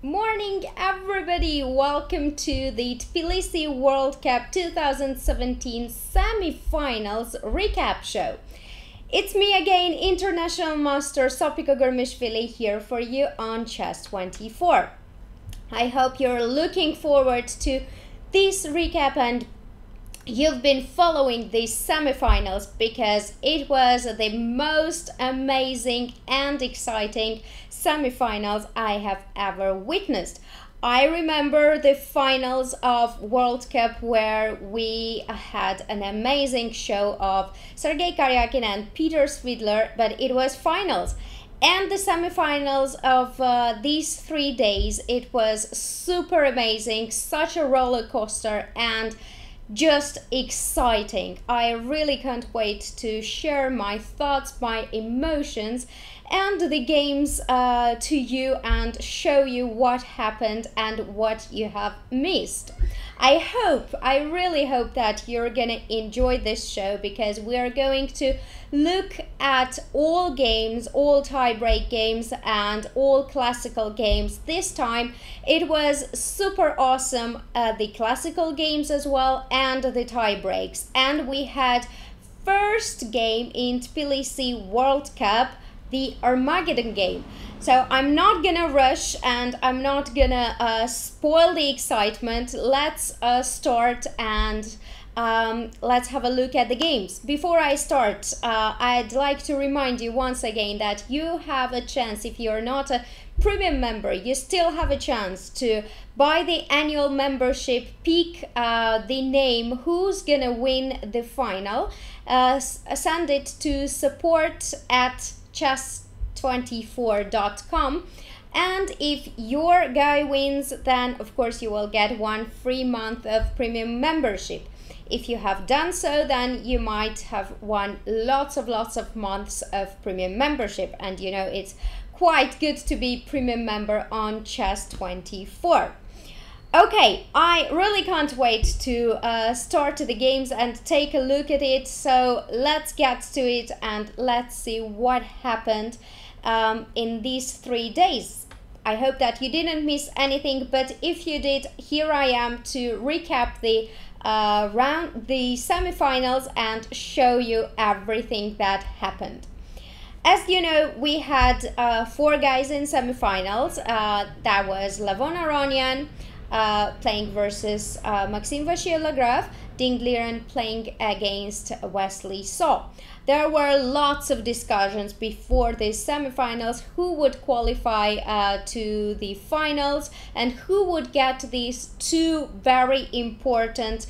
Morning everybody, welcome to the Tbilisi World Cup 2017 Semi-Finals recap show. It's me again, International Master Sopiko Guramishvili, here for you on Chess24. I hope you're looking forward to this recap and you've been following these semifinals because it was the most amazing and exciting semifinals I have ever witnessed. I remember the finals of World Cup where we had an amazing show of Sergei Karyakin and Peter Svidler, but it was finals. And the semifinals of these 3 days, it was super amazing, such a roller coaster and just exciting. I really can't wait to share my thoughts, my emotions and the games to you and show you what happened and what you have missed. I really hope that you're gonna enjoy this show because we are going to look at all games, all tie-break games and all classical games. This time it was super awesome, the classical games as well and the tie-breaks. And we had first game in Tbilisi World Cup, the Armageddon game. So I'm not gonna rush and I'm not gonna spoil the excitement. Let's start and let's have a look at the games. Before I start, I'd like to remind you once again that you have a chance. If you're not a premium member, you still have a chance to buy the annual membership, pick the name who's gonna win the final, send it to support@chess24.com, and if your guy wins, then of course you will get 1 free month of premium membership. If you have done so, then you might have won lots of months of premium membership, and you know it's quite good to be premium member on Chess24. Okay, I really can't wait to start the games and take a look at it, so let's get to it and let's see what happened in these 3 days. I hope that you didn't miss anything, but if you did, here I am to recap the semifinals and show you everything that happened. As you know, we had 4 guys in semifinals. That was Levon Aronian playing versus Maxime vachier-lagrave, Ding Liren playing against Wesley So. There were lots of discussions before the semifinals who would qualify to the finals and who would get these 2 very important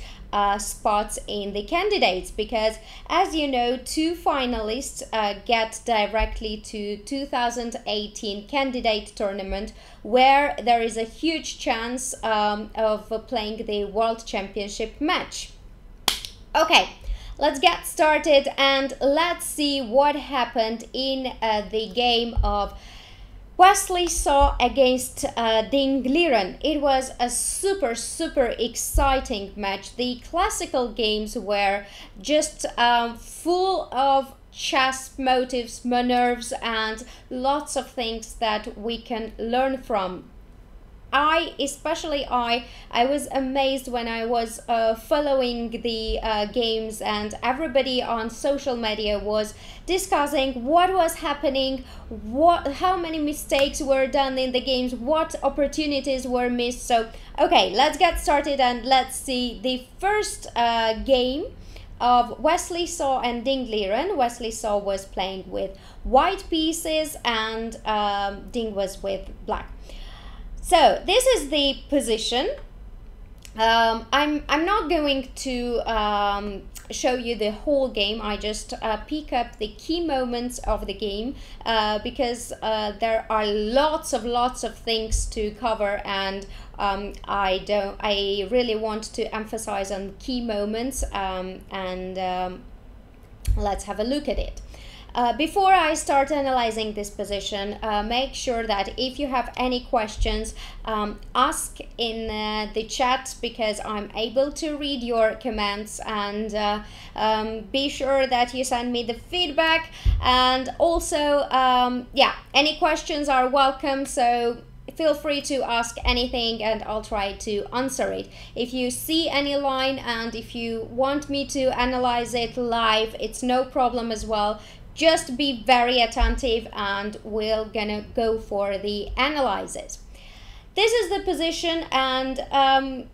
spots in the candidates, because as you know, 2 finalists get directly to 2018 candidate tournament where there is a huge chance of playing the World Championship match. Okay, let's get started and let's see what happened in the game of Wesley So against Ding Liren. It was a super exciting match. The classical games were just full of chess motives, maneuvers and lots of things that we can learn from. I was amazed when I was following the games and everybody on social media was discussing what was happening, how many mistakes were done in the games, what opportunities were missed. So okay, let's get started and let's see the first game of Wesley So and Ding Liren. Wesley So was playing with white pieces and Ding was with black. So this is the position. I'm not going to show you the whole game. I just pick up the key moments of the game because there are lots of things to cover, and I really want to emphasize on key moments and let's have a look at it. Before I start analyzing this position, make sure that if you have any questions, ask in the chat because I'm able to read your comments, and be sure that you send me the feedback, and also yeah, any questions are welcome, so feel free to ask anything and I'll try to answer it. If you see any line and if you want me to analyze it live, it's no problem as well. Just be very attentive and we're gonna go for the analysis. This is the position, and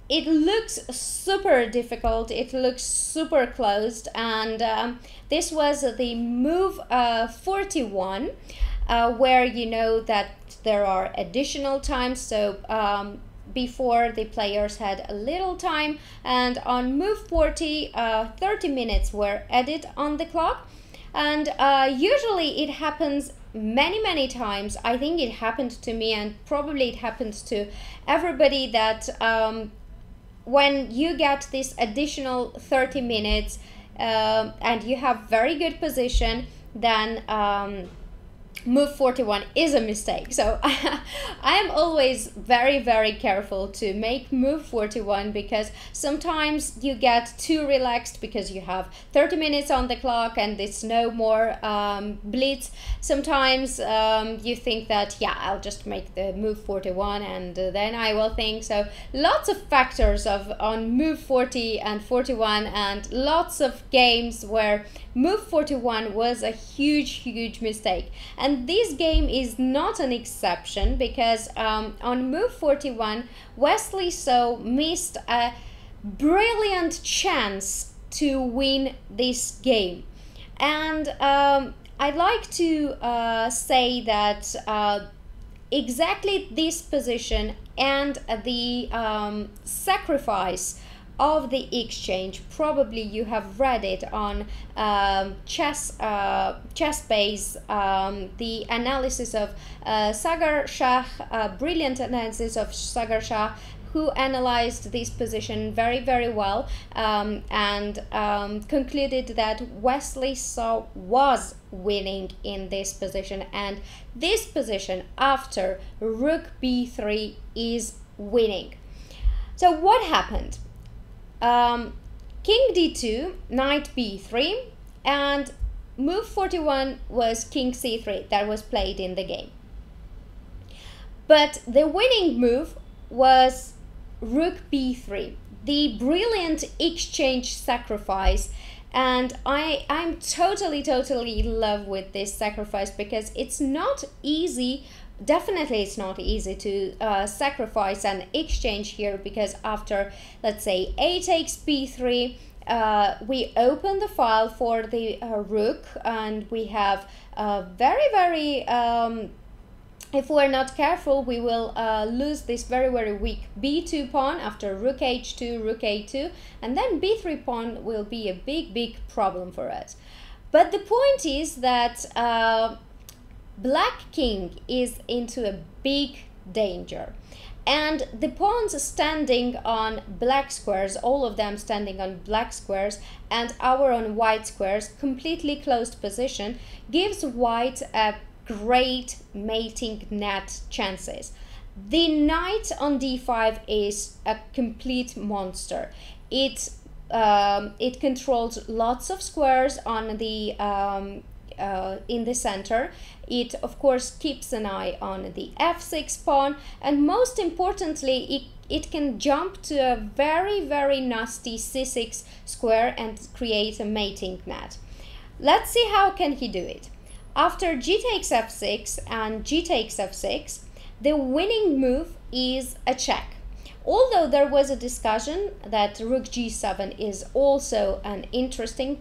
it looks super difficult, it looks super closed, and this was the move 41, where you know that there are additional times, so before the players had a little time, and on move 40, 30 minutes were added on the clock, and usually it happens many times. I think it happened to me, and probably it happens to everybody, that when you get this additional 30 minutes and you have very good position, then move 41 is a mistake. So I am always very careful to make move 41, because sometimes you get too relaxed because you have 30 minutes on the clock and it's no more blitz. Sometimes you think that, yeah, I'll just make the move 41 and then I will think. So lots of factors on move 40 and 41, and lots of games where move 41 was a huge mistake. And this game is not an exception, because on move 41, Wesley So missed a brilliant chance to win this game. And I'd like to say that exactly this position and the sacrifice of the exchange, probably you have read it on chess base, the analysis of Sagar Shah, brilliant analysis of Sagar Shah, who analyzed this position very well, and concluded that Wesley So was winning in this position, and this position after rook b3 is winning. So what happened? King d2, knight b3, and move 41 was king c3 that was played in the game. But the winning move was rook b3, the brilliant exchange sacrifice, and I'm totally in love with this sacrifice, because it's not easy. Definitely it's not easy to sacrifice an exchange here, because after, let's say, a takes b3, we open the file for the rook, and we have very if we're not careful, we will lose this very weak b2 pawn after rook h2, rook a2, and then b3 pawn will be a big problem for us. But the point is that Black king is into a big danger, and the pawns standing on black squares, all of them standing on black squares, and our on white squares, completely closed position, gives white a great mating net chances. The knight on d5 is a complete monster. It controls lots of squares on the in the center. It of course keeps an eye on the f6 pawn, and most importantly it can jump to a very nasty c6 square and create a mating net. Let's see how can he do it. After g takes f6 and g takes f6, the winning move is a check. Although there was a discussion that rook g7 is also an interesting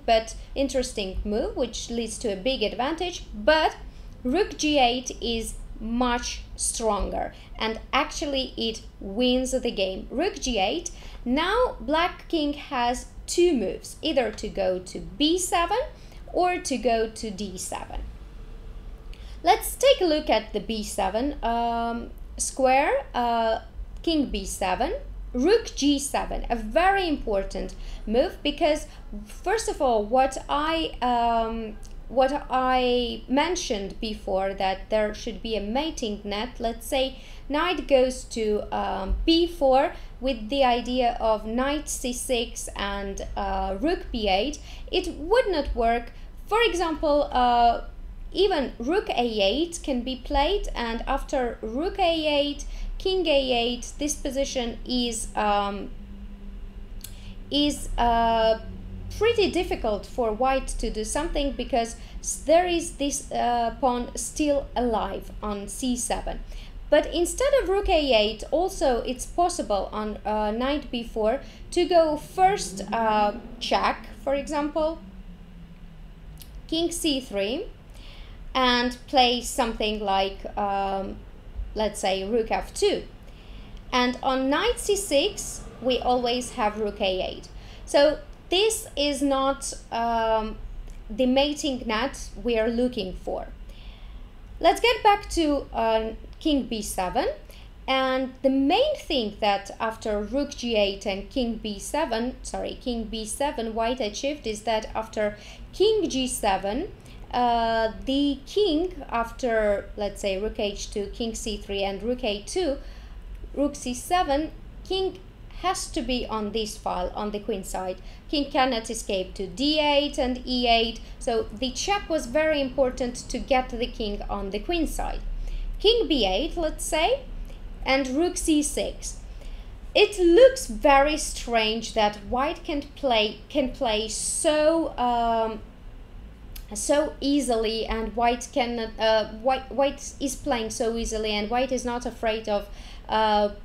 move, which leads to a big advantage, but rook g8 is much stronger, and actually it wins the game. Rook g8. Now black king has two moves, either to go to b7 or to go to d7. Let's take a look at the b7 square. King b7, rook g7, a very important move, because first of all, what I mentioned before, that there should be a mating net. Let's say knight goes to b4 with the idea of knight c6 and rook b8. It would not work. For example, even rook a8 can be played, and after rook a8, king a8, this position is pretty difficult for white to do something, because there is this pawn still alive on c7. But instead of rook a8, also it's possible on knight b4 to go first check, for example, king c3, and play something like, let's say, rook f2. And on knight c6, we always have rook a8. So this is not the mating net we are looking for. Let's get back to king b7, and the main thing that after rook g8 and king b7 white achieved is that after king g7, the king, after, let's say, rook h2, king c3 and rook a2, rook c7, king has to be on this file on the queen side. King cannot escape to d8 and e8, so the check was very important to get the king on the queen side. King b8, let's say, and rook c6. It looks very strange that white can play so so easily, and white cannot. White is playing so easily, and white is not afraid of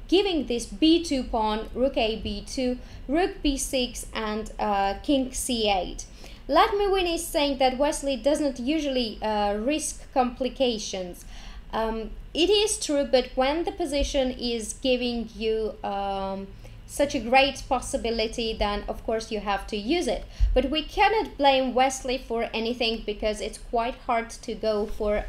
giving this b2 pawn, rook a b2, rook b6, and king c8. Let me win is saying that Wesley doesn't usually risk complications. It is true, but when the position is giving you such a great possibility, then of course you have to use it. But we cannot blame Wesley for anything, because it's quite hard to go for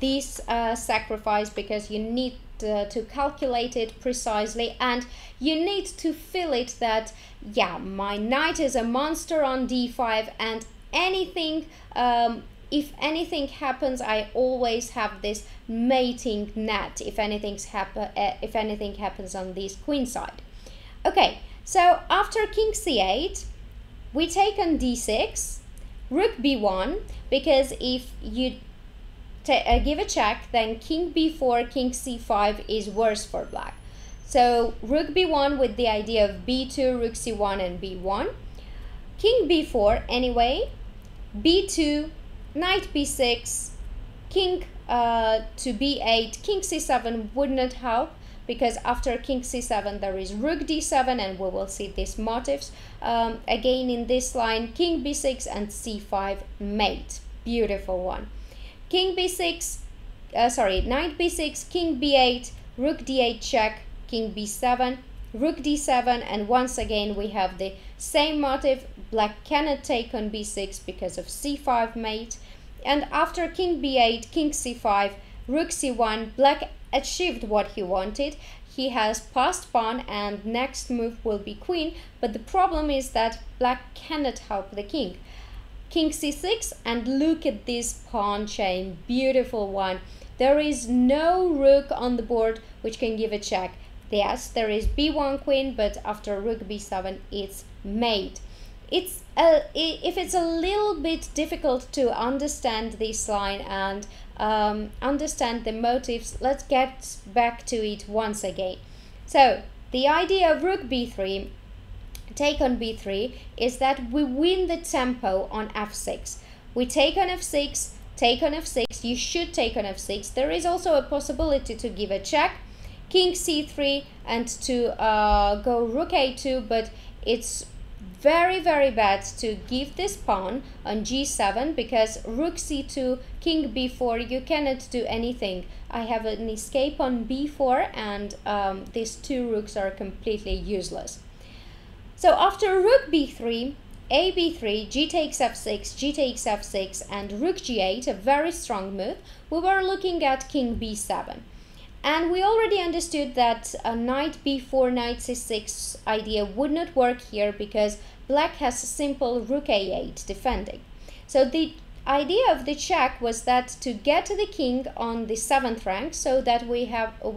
this sacrifice, because you need to calculate it precisely, and you need to feel it that, yeah, my knight is a monster on d5, and anything, if anything happens, I always have this mating net if anything happens on this queen side. Okay, so after king c8, we take on d6, rook b1, because if you give a check, then king b4, king c5 is worse for black. So rook b1 with the idea of b2, rook c1 and b1, king b4 anyway, b2, knight b6, king to b8, king c7 would not help, because after king c7 there is rook d7, and we will see these motifs again in this line, king b6 and c5 mate. Beautiful one. King b6, knight b6, king b8, rook d8 check, king b7, rook d7, and once again we have the same motif. Black cannot take on b6 because of c5 mate. And after king b8, king c5, rook c1, black achieved what he wanted. He has passed pawn, and next move will be queen, but the problem is that black cannot help the king. King c6, and look at this pawn chain, beautiful one. There is no rook on the board which can give a check. Yes, there is b1 queen, but after rook b7 it's mate. If it's a little bit difficult to understand this line and understand the motives, let's get back to it once again. So the idea of rook b3, take on b3, is that we win the tempo on f6. We take on f6, take on f6, you should take on f6. There is also a possibility to give a check, king c3, and to go rook a2, but it's very bad to give this pawn on g7, because rook c2, king b4, you cannot do anything. I have an escape on b4, and these two rooks are completely useless. So after rook b3, a b3, g takes f6, g takes f6, and rook g8, a very strong move, we were looking at king b7. And we already understood that a knight b4, knight c6 idea would not work here, because black has a simple rook a8 defending. So the idea of the check was that to get the king on the 7th rank, so that we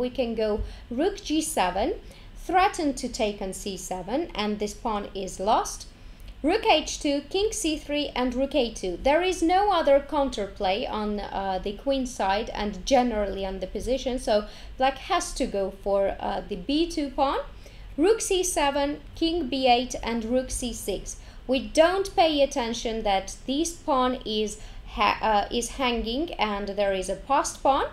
can go rook g7, threaten to take on c7, and this pawn is lost. Rook h2, king c3, and rook a2. There is no other counterplay on the queen side and generally on the position, so black has to go for the b2 pawn. Rook c7, king b8, and rook c6. We don't pay attention that this pawn is hanging and there is a passed pawn.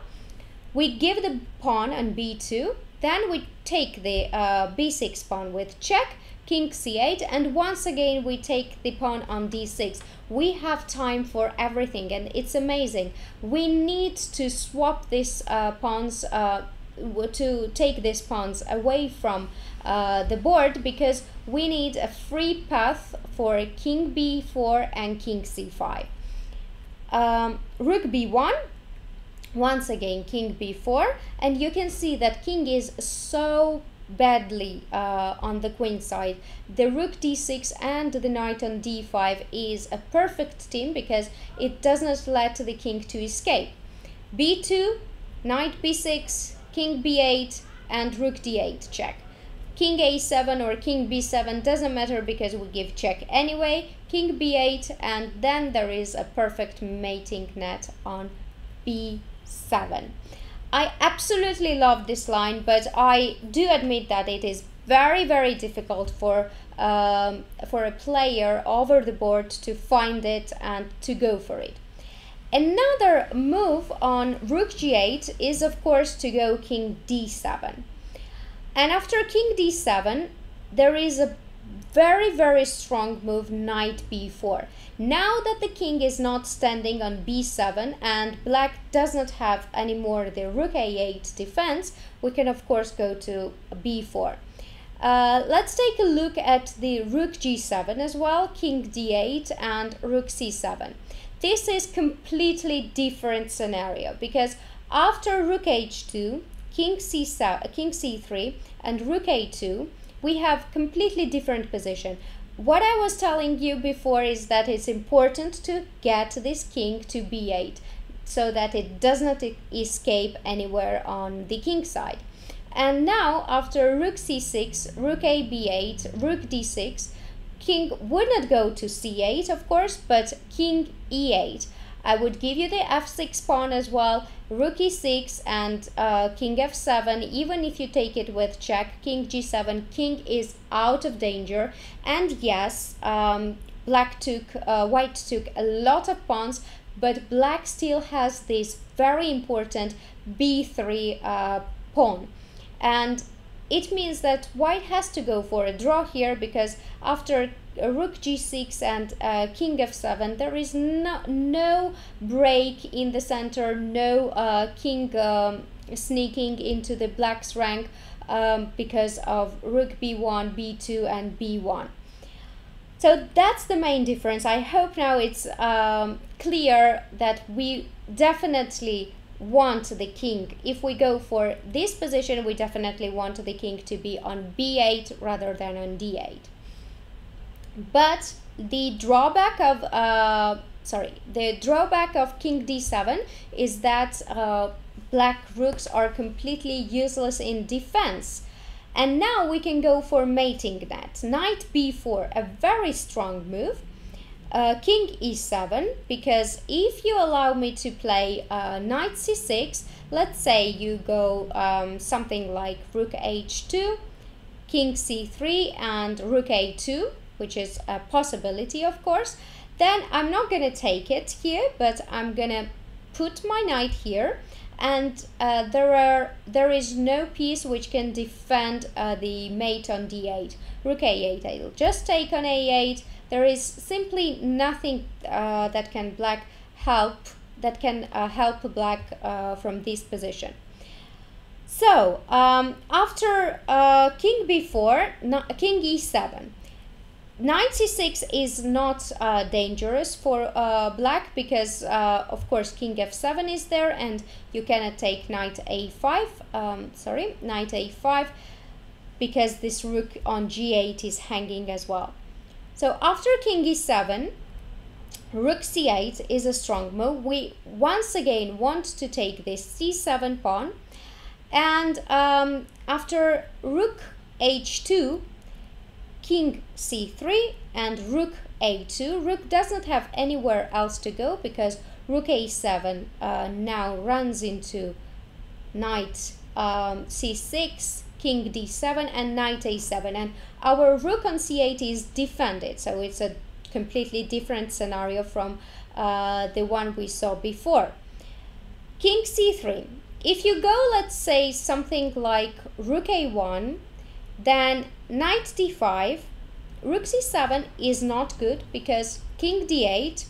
We give the pawn on b2, then we take the b6 pawn with check, king c8, and once again we take the pawn on d6. We have time for everything and it's amazing. We need to swap these pawns, to take these pawns away from the board, because we need a free path for king b4 and king c5. Rook b1, once again king b4, and you can see that king is so badly on the queen side. The rook d6 and the knight on d5 is a perfect team because it does not let the king to escape. b2, knight b6, king b8, and rook d8 check. King a7 or king b7 doesn't matter because we give check anyway. King b8, and then there is a perfect mating net on b7. I absolutely love this line, but I do admit that it is very, very difficult for a player over the board to find it and to go for it. Another move on rook g8 is of course to go king d7. And after king d7, there is a very, very strong move, knight b4. Now that the king is not standing on b7 and black does not have anymore the rook a8 defense, we can of course go to b4. Let's take a look at the rook g7 as well, king d8 and rook c7. This is completely different scenario because after rook h2, king c3 and rook a2, we have completely different position. What I was telling you before is that it's important to get this king to b8 so that it does not escape anywhere on the king side. And now after rook c6, rook a b8, rook d6, king would not go to c8 of course, but king e8. I would give you the f6 pawn as well, rook e6 and king f7. Even if you take it with check, king g7, king is out of danger. And yes, white took a lot of pawns, but black still has this very important b3 pawn. And it means that white has to go for a draw here, because after rook g6 and king f7, there is no break in the center, no king sneaking into the black's rank because of rook b1, b2 and b1. So that's the main difference. I hope now it's clear that we definitely want the king. If we go for this position, we definitely want the king to be on b8 rather than on d8. But the drawback of king d7 is that black rooks are completely useless in defense. And now we can go for mating net. Knight b4, a very strong move. King e7, because if you allow me to play knight c6, let's say you go something like rook h2, king c3 and rook a2, which is a possibility of course, then I'm not gonna take it here, but I'm gonna put my knight here, and there is no piece which can defend the mate on d8. Rook a8, I'll just take on a8. There is simply nothing that can help black from this position. So after king b4, king e7, knight c6 is not dangerous for black because of course king f7 is there, and you cannot take knight a5. Knight a5, because this rook on g8 is hanging as well. So after king e7, rook c8 is a strong move. We once again want to take this c7 pawn, and after rook h2, king c3 and rook a2. Rook does not have anywhere else to go because rook a7 now runs into knight c6, king d7 and knight a7, and our rook on c8 is defended, so it's a completely different scenario from the one we saw before. King c3. If you go, let's say, something like rook a1, then knight d5, rook c7 is not good because king d8,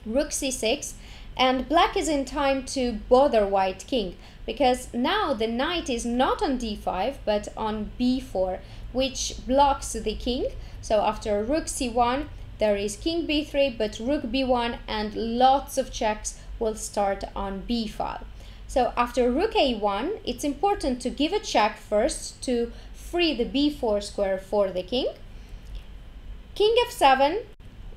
rook c6, and black is in time to bother white king because now the knight is not on d5 but on b4, which blocks the king. So after rook c1 there is king b3 but rook b1, and lots of checks will start on b file. So after rook a1, it's important to give a check first to free the b4 square for the king. King f7,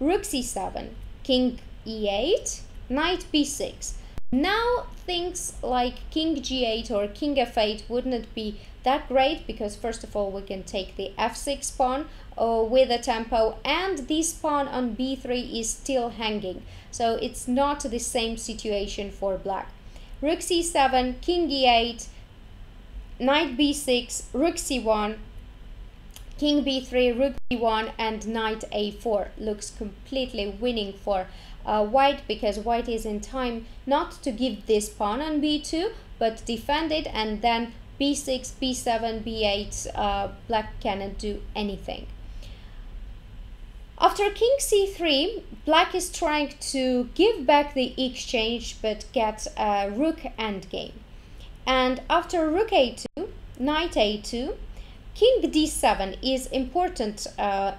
rook c7, king e8, knight b6. Now things like king g8 or king f8 wouldn't be that great because first of all we can take the f6 pawn with a tempo, and this pawn on b3 is still hanging, so it's not the same situation for black. Rook c7, king e8, knight b6, rook c1, king b3, rook b1 and knight a4 looks completely winning for white because white is in time not to give this pawn on b2 but defend it, and then b6, b7, b8, black cannot do anything. After king c3, black is trying to give back the exchange but gets a rook endgame. And after rook a2, knight a2, king d7 is important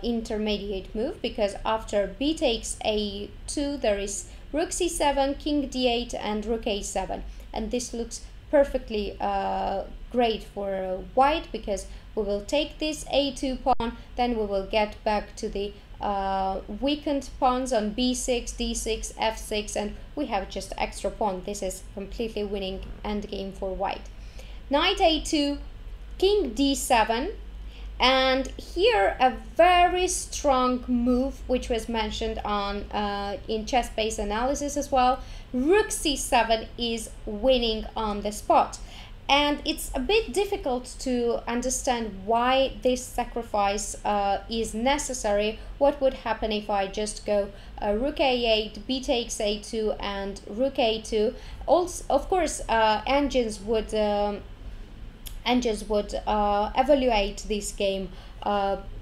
intermediate move because after b takes a2 there is rook c7, king d8 and rook a7, and this looks perfectly great for white because we will take this a2 pawn, then we will get back to the weakened pawns on b6, d6, f6, and we have just extra pawn. This is completely winning endgame for white. Knight a2, king d7, and here a very strong move which was mentioned on in chess-based analysis as well. Rook c7 is winning on the spot, and it's a bit difficult to understand why this sacrifice is necessary. What would happen if I just go rook a8, b takes a2 and rook a2? Also, of course, engines would evaluate this game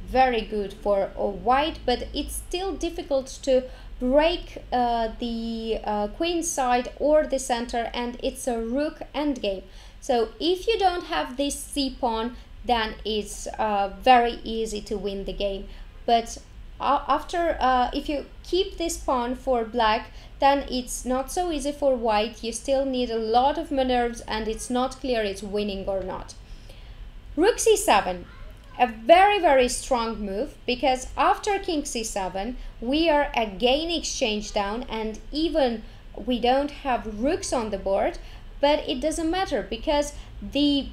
very good for white, but it's still difficult to break the queen side or the center, and it's a rook endgame. So if you don't have this c pawn, then it's very easy to win the game. But after if you keep this pawn for black, then it's not so easy for white. You still need a lot of maneuvers and it's not clear it's winning or not. Rook c7, a very strong move because after king c7 we are again exchanged down, and even we don't have rooks on the board, but it doesn't matter because the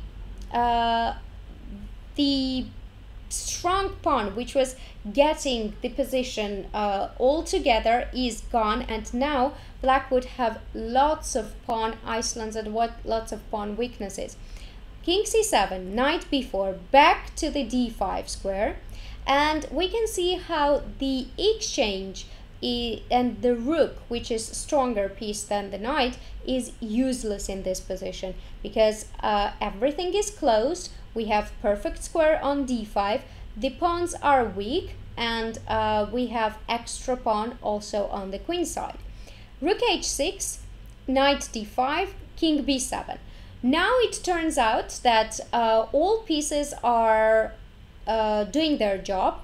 strong pawn which was getting the position all together is gone, and now black would have lots of pawn islands and lots of pawn weaknesses. King c7, knight b4, back to the d5 square, and we can see how the exchange and the rook, which is stronger piece than the knight, is useless in this position because everything is closed. We have perfect square on d5, the pawns are weak, and we have extra pawn also on the queen side. Rook h6, knight d5, king b7. Now it turns out that all pieces are doing their job,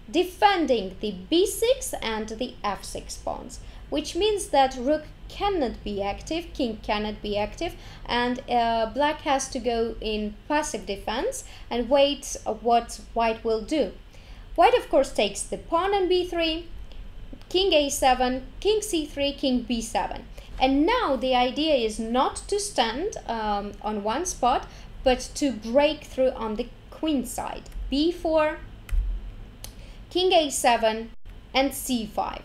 defending the b6 and the f6 pawns, which means that rook cannot be active, king cannot be active, and black has to go in passive defense and wait what white will do. White of course takes the pawn on b3, king a7, king c3, king b7. And now the idea is not to stand on one spot, but to break through on the queen side. b4, king a7, and c5.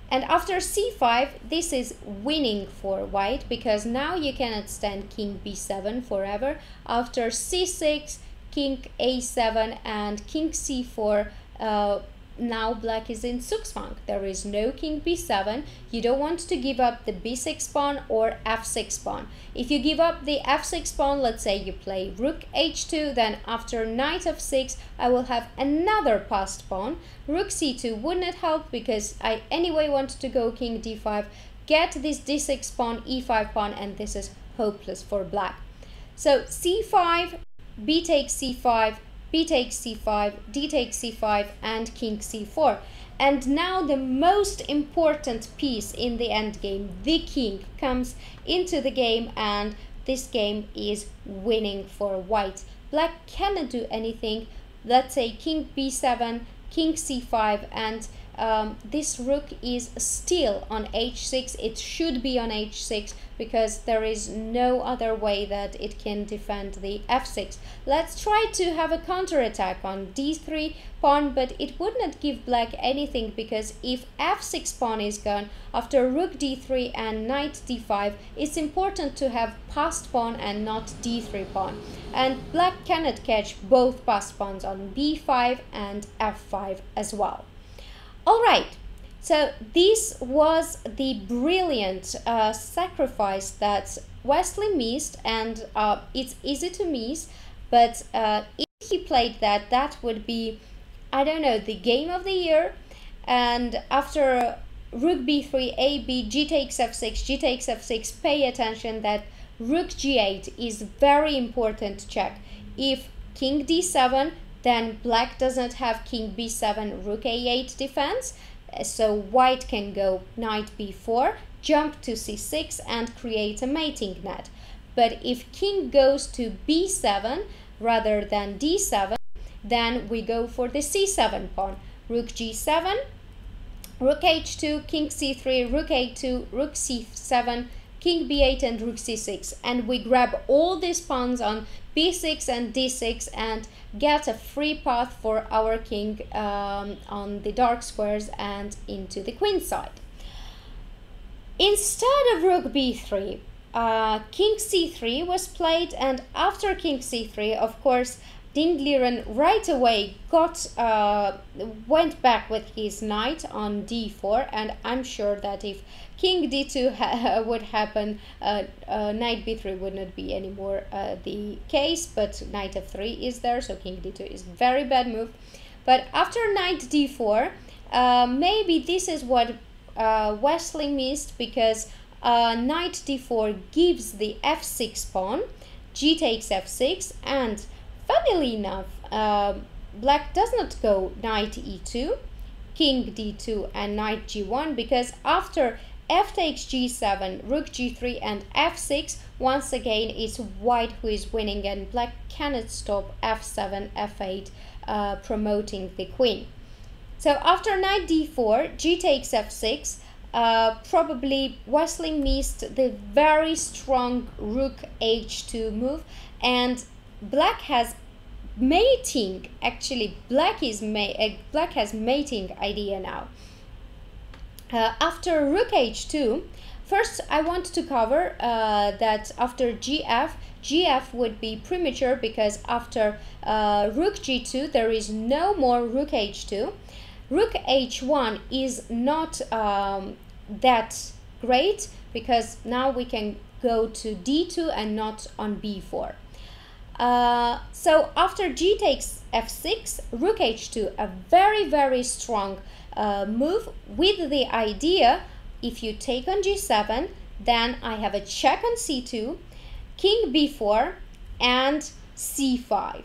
And after c5, this is winning for white, because now you cannot stand king b7 forever. After c6, king a7, and king c4, now black is in Zugzwang. There is no king b7. You don't want to give up the b6 pawn or f6 pawn. If you give up the f6 pawn, let's say you play rook h2, then after knight f6, I will have another passed pawn. Rook c2 would not help, because I anyway want to go king d5, get this d6 pawn, e5 pawn, and this is hopeless for black. So c5, b takes c5, b takes c5, d takes c5, and king c4. And now the most important piece in the endgame, the king, comes into the game, and this game is winning for white. Black cannot do anything. Let's say king b7, king c5, and this rook is still on h6. It should be on h6, because there is no other way that it can defend the f6. Let's try to have a counterattack on d3 pawn, but it would not give black anything, because if f6 pawn is gone, after rook d3 and knight d5, it's important to have passed pawn and not d3 pawn. And black cannot catch both passed pawns on b5 and f5 as well. All right. So this was the brilliant sacrifice that Wesley missed, and it's easy to miss, but if he played that, that would be, I don't know, the game of the year. And after rook b3, a, b, g takes f6, g takes f6, pay attention that rook g8 is very important check. If king d7, then black does not have king b7, rook a8 defense. So white can go knight b4, jump to c6, and create a mating net. But if king goes to b7 rather than d7, then we go for the c7 pawn. Rook g7, rook h2, king c3, rook a2, rook c7, king b8, and rook c6. And we grab all these pawns on b6 and d6 and get a free path for our king on the dark squares and into the queen side. Instead of rook b3, king c3 was played, and after king c3, of course, Ding Liren right away went back with his knight on d4, and I'm sure that if king d2 would happen, knight b3 would not be anymore the case, but knight f3 is there, so king d2 is very bad move. But after knight d4, maybe this is what Wesley missed, because knight d4 gives the f6 pawn, g takes f6, and funnily enough, black does not go knight e2, king d2, and knight g1, because after f takes g7, rook g3, and f6, once again it's white who is winning, and black cannot stop f7, f8, promoting the queen. So after knight d4, g takes f6, probably Wesley missed the very strong rook h2 move, and black has mating. Actually, black has mating idea now. After rook h2, first I want to cover that after gf would be premature, because after rook g2 there is no more rook h2. Rook h1 is not that great, because now we can go to d2 and not on b4. So after g takes f6, rook h2, a very strong move, with the idea, if you take on g7, then I have a check on c2, king b4, and c5.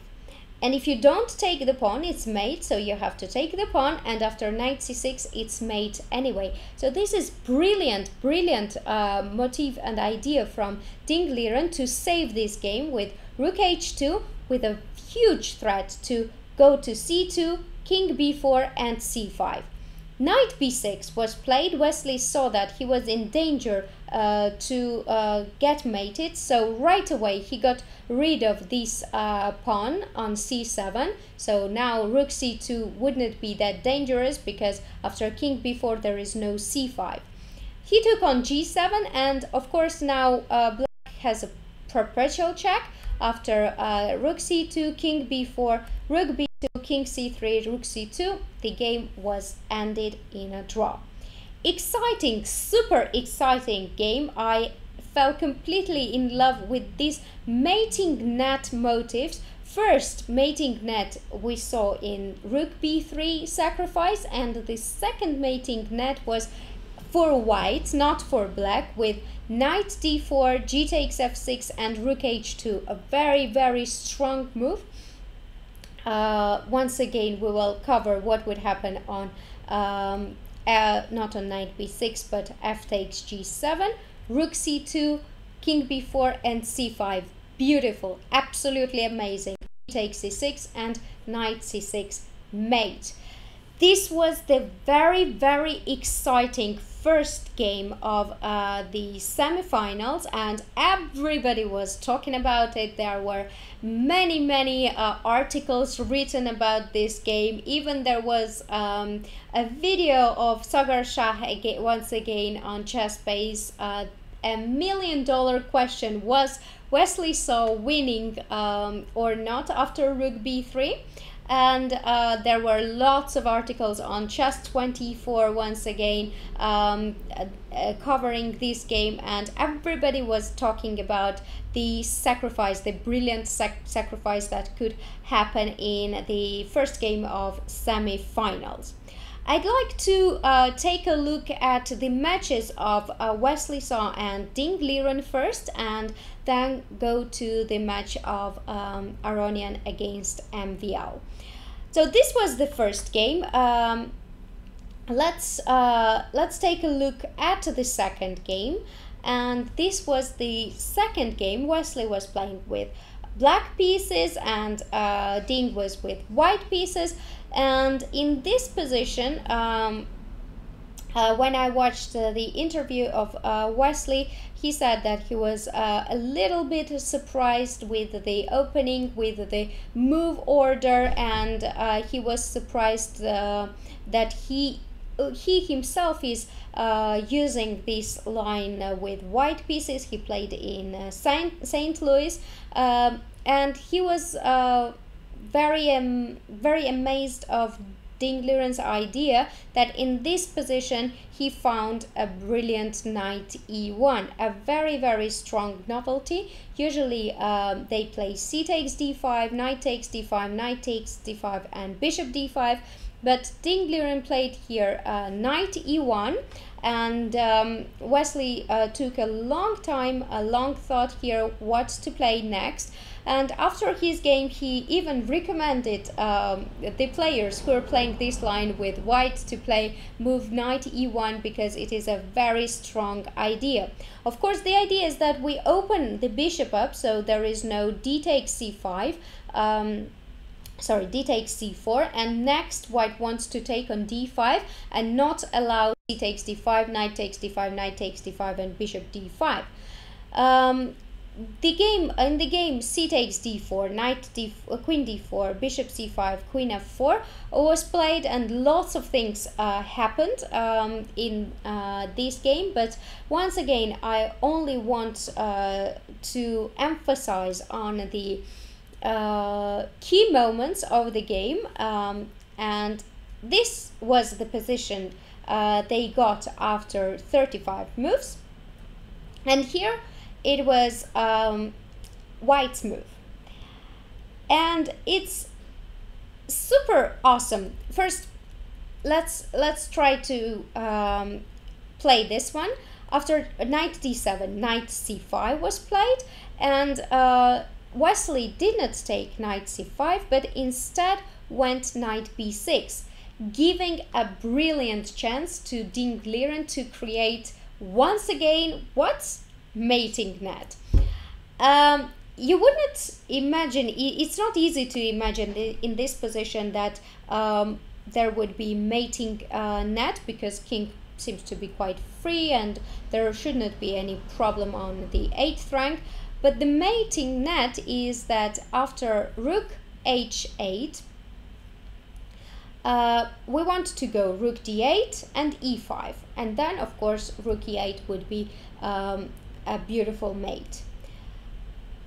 And if you don't take the pawn, it's mate, so you have to take the pawn, and after knight c6, it's mate anyway. So this is brilliant motif and idea from Ding Liren to save this game with rook h2, with a huge threat to go to c2, king b4, and c5. knight b6 was played. Wesley saw that he was in danger to get mated, so right away he got rid of this pawn on c7. So now rook c2 wouldn't be that dangerous, because after king b4 there is no c5. He took on g7, and of course now black has a perpetual check after rook c2, king b4, rook b2, king c3, rook c2. The game was ended in a draw. Exciting, super exciting game. I fell completely in love with these mating net motifs. First mating net we saw in rook b3 sacrifice, and the second mating net was for white, not for black, with knight d4, g takes f6, and rook h2. A very, very strong move. Once again, we will cover what would happen on, not on knight b6, but f takes g7, rook c2, king b4, and c5. Beautiful, absolutely amazing. G takes c6 and knight c6 mate. This was the very, very exciting first game of the semifinals, and everybody was talking about it. There were many articles written about this game. Even there was a video of Sagar Shah once again on ChessBase. $1 million question: was Wesley So winning or not after rook b3? And there were lots of articles on Chess24 once again covering this game, and everybody was talking about the sacrifice, the brilliant sacrifice that could happen in the first game of semi-finals. I'd like to take a look at the matches of Wesley So and Ding Liren first, and then go to the match of Aronian against MVL. So this was the first game. Let's take a look at the second game, and this was the second game. Wesley was playing with black pieces, and Ding was with white pieces. And in this position, when I watched the interview of Wesley, he said that he was a little bit surprised with the opening, with the move order, and he was surprised that he himself is using this line with white pieces. He played in St. Louis, and he was very amazed of Ding Liren's idea that in this position he found a brilliant knight e1, a very strong novelty. Usually they play c takes d5, knight takes d5, knight takes d5, and bishop d5, but Ding Liren played here knight e1, and Wesley took a long thought here what to play next. And after his game, he even recommended the players who are playing this line with white to play move knight e1, because it is a very strong idea. Of course, the idea is that we open the bishop up, so there is no d takes c5, d takes c4, and next white wants to take on d5 and not allow c takes d5, knight takes d5, knight takes d5, and bishop d5. In the game c takes d4, queen d4, bishop c5, queen f4 was played, and lots of things happened in this game. But once again, I only want to emphasize on the key moments of the game, and this was the position they got after 35 moves, and here it was white's move, and it's super awesome. First, let's try to play this one. After knight d7, knight c5 was played, and Wesley did not take knight c5, but instead went knight b6, giving a brilliant chance to Ding Liren to create once again what's mating net. You wouldn't imagine, it's not easy to imagine in this position that there would be mating net, because king seems to be quite free and there should not be any problem on the 8th rank. But the mating net is that after rook h8, we want to go rook d8 and e5, and then of course rook e8 would be a beautiful mate.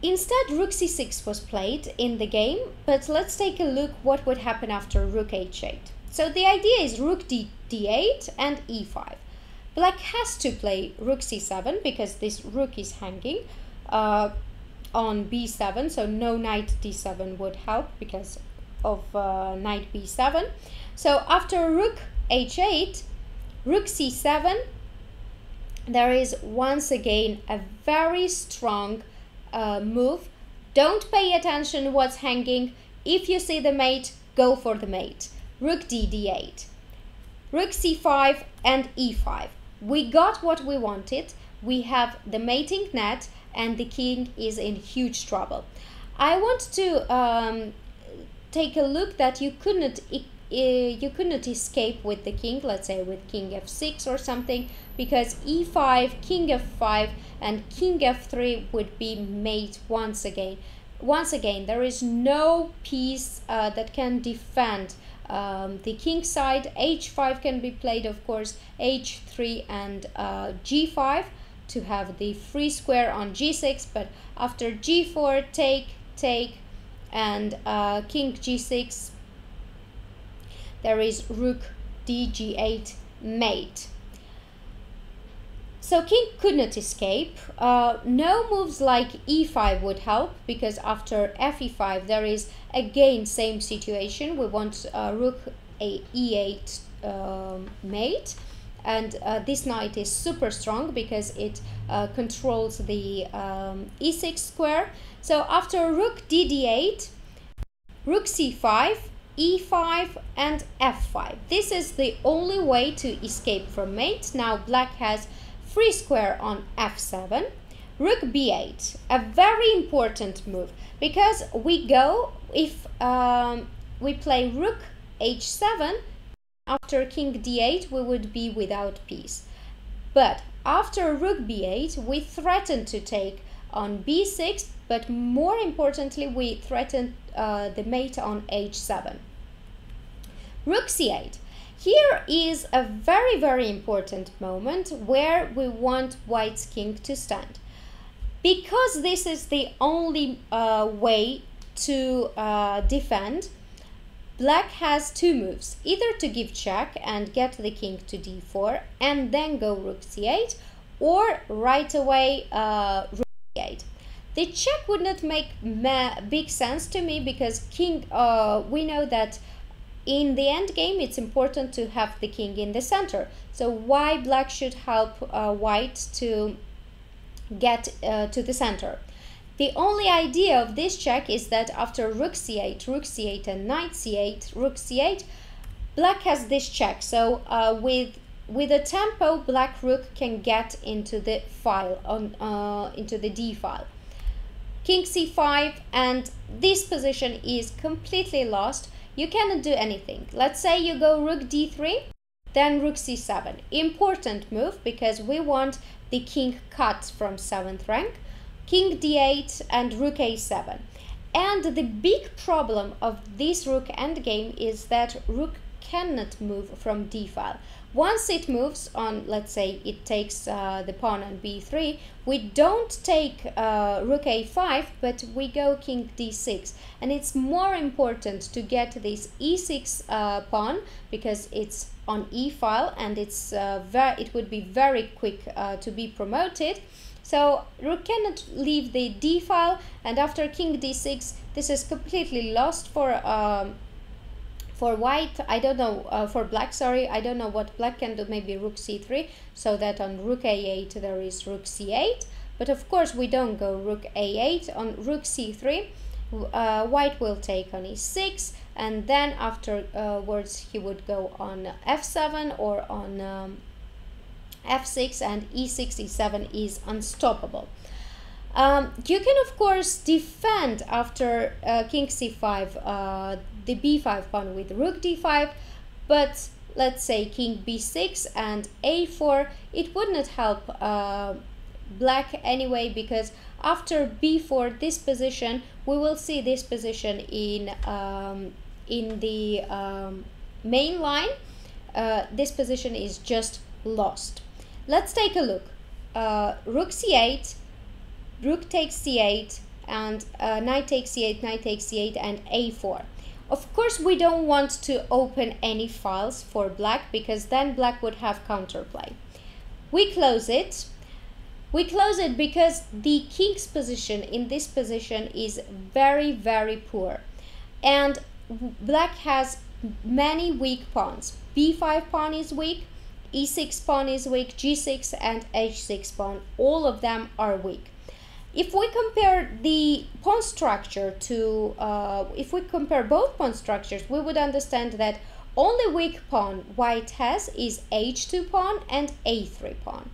Instead, rook c6 was played in the game, but let's take a look what would happen after rook h8. So the idea is rook d8 and e5. Black has to play rook c7 because this rook is hanging on b7, so no knight d7 would help because of knight b7. So after rook h8, rook c7, there is once again a very strong move. Don't pay attention what's hanging. If you see the mate, go for the mate. Rook d8, rook c5 and e5. We got what we wanted. We have the mating net and the king is in huge trouble. I want to take a look that you could not escape with the king, let's say with king f6 or something, because e5, king f5 and king f3 would be mate once again. Once again, there is no piece that can defend the king side. h5 can be played, of course, h3 and g5 to have the free square on g6, but after g4, take, and king g6, there is rook dg8 mate. So king could not escape. No moves like e5 would help, because after fe5 there is again same situation. We want rook e8 mate, and this knight is super strong because it controls the e6 square. So after rook dd8, rook c5, e5 and f5. This is the only way to escape from mate. Now black has free square on f7, rook b8, a very important move, because we go, if we play rook h7, after king d8 we would be without piece. But after rook b8 we threaten to take on b6, but more importantly we threaten the mate on h7. Rook c8. Here is a very, very important moment where we want white's king to stand. Because this is the only way to defend, black has two moves, either to give check and get the king to d4 and then go rook c8, or right away rook c8. The check would not make big sense to me, because king, we know that in the end game it's important to have the king in the center. So why black should help white to get to the center? The only idea of this check is that after rook c8 and knight c8, rook c8, black has this check. So with a tempo, black rook can get into the file, into the d file. King c5, and this position is completely lost. You cannot do anything. Let's say you go rook d3, then rook c7. Important move, because we want the king cut from 7th rank. King d8 and rook a7. And the big problem of this rook endgame is that rook cannot move from d file. Once it moves on, let's say it takes the pawn on b3, we don't take rook a5, but we go king d6. And it's more important to get this e6 pawn, because it's on e file and it's it would be very quick to be promoted. So rook cannot leave the d file, and after king d6, this is completely lost for white. I don't know, for black, sorry, I don't know what black can do. Maybe rook c3, so that on rook a8 there is rook c8. But of course we don't go rook a8. On rook c3, white will take on e6, and then afterwards he would go on f7 or on f6, and e6, e7 is unstoppable. You can of course defend after king c5 the b5 pawn with rook d5, but let's say king b6 and a4, it would not help black anyway, because after b4, this position, we will see this position in the main line. This position is just lost. Let's take a look. Rook c8, rook takes c8, and knight takes c8, knight takes c8, and a4. Of course, we don't want to open any files for black, because then black would have counterplay. We close it. We close it because the king's position in this position is very, very poor. And black has many weak pawns. b5 pawn is weak, e6 pawn is weak, g6 and h6 pawn. All of them are weak. If we compare the pawn structure to, if we compare both pawn structures, we would understand that only weak pawn white has is h2 pawn and a3 pawn.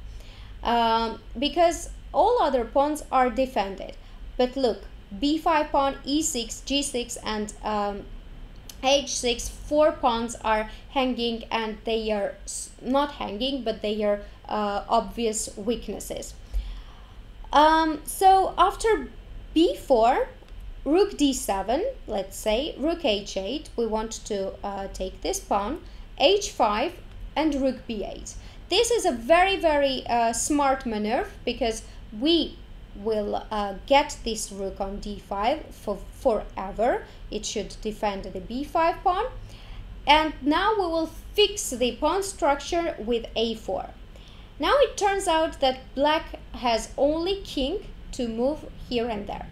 Because all other pawns are defended. But look, b5 pawn, e6, g6 and h6, 4 pawns are hanging, and they are not hanging, but they are obvious weaknesses. So after b4, rook d7, let's say, rook h8, we want to take this pawn, h5 and rook b8. This is a very, very smart maneuver, because we will get this rook on d5 for forever. It should defend the b5 pawn. And now we will fix the pawn structure with a4. Now it turns out that black has only king to move here and there.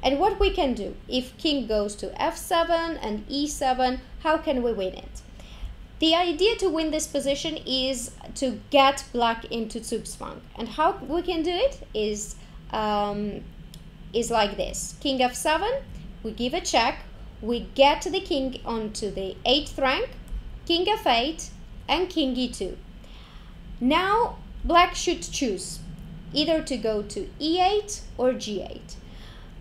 And what we can do, if king goes to f7 and e7, how can we win it? The idea to win this position is to get black into Zugzwang. And how we can do it is like this. King f7, we give a check, we get the king onto the 8th rank, king f8 and king e2. Now black should choose either to go to e8 or g8.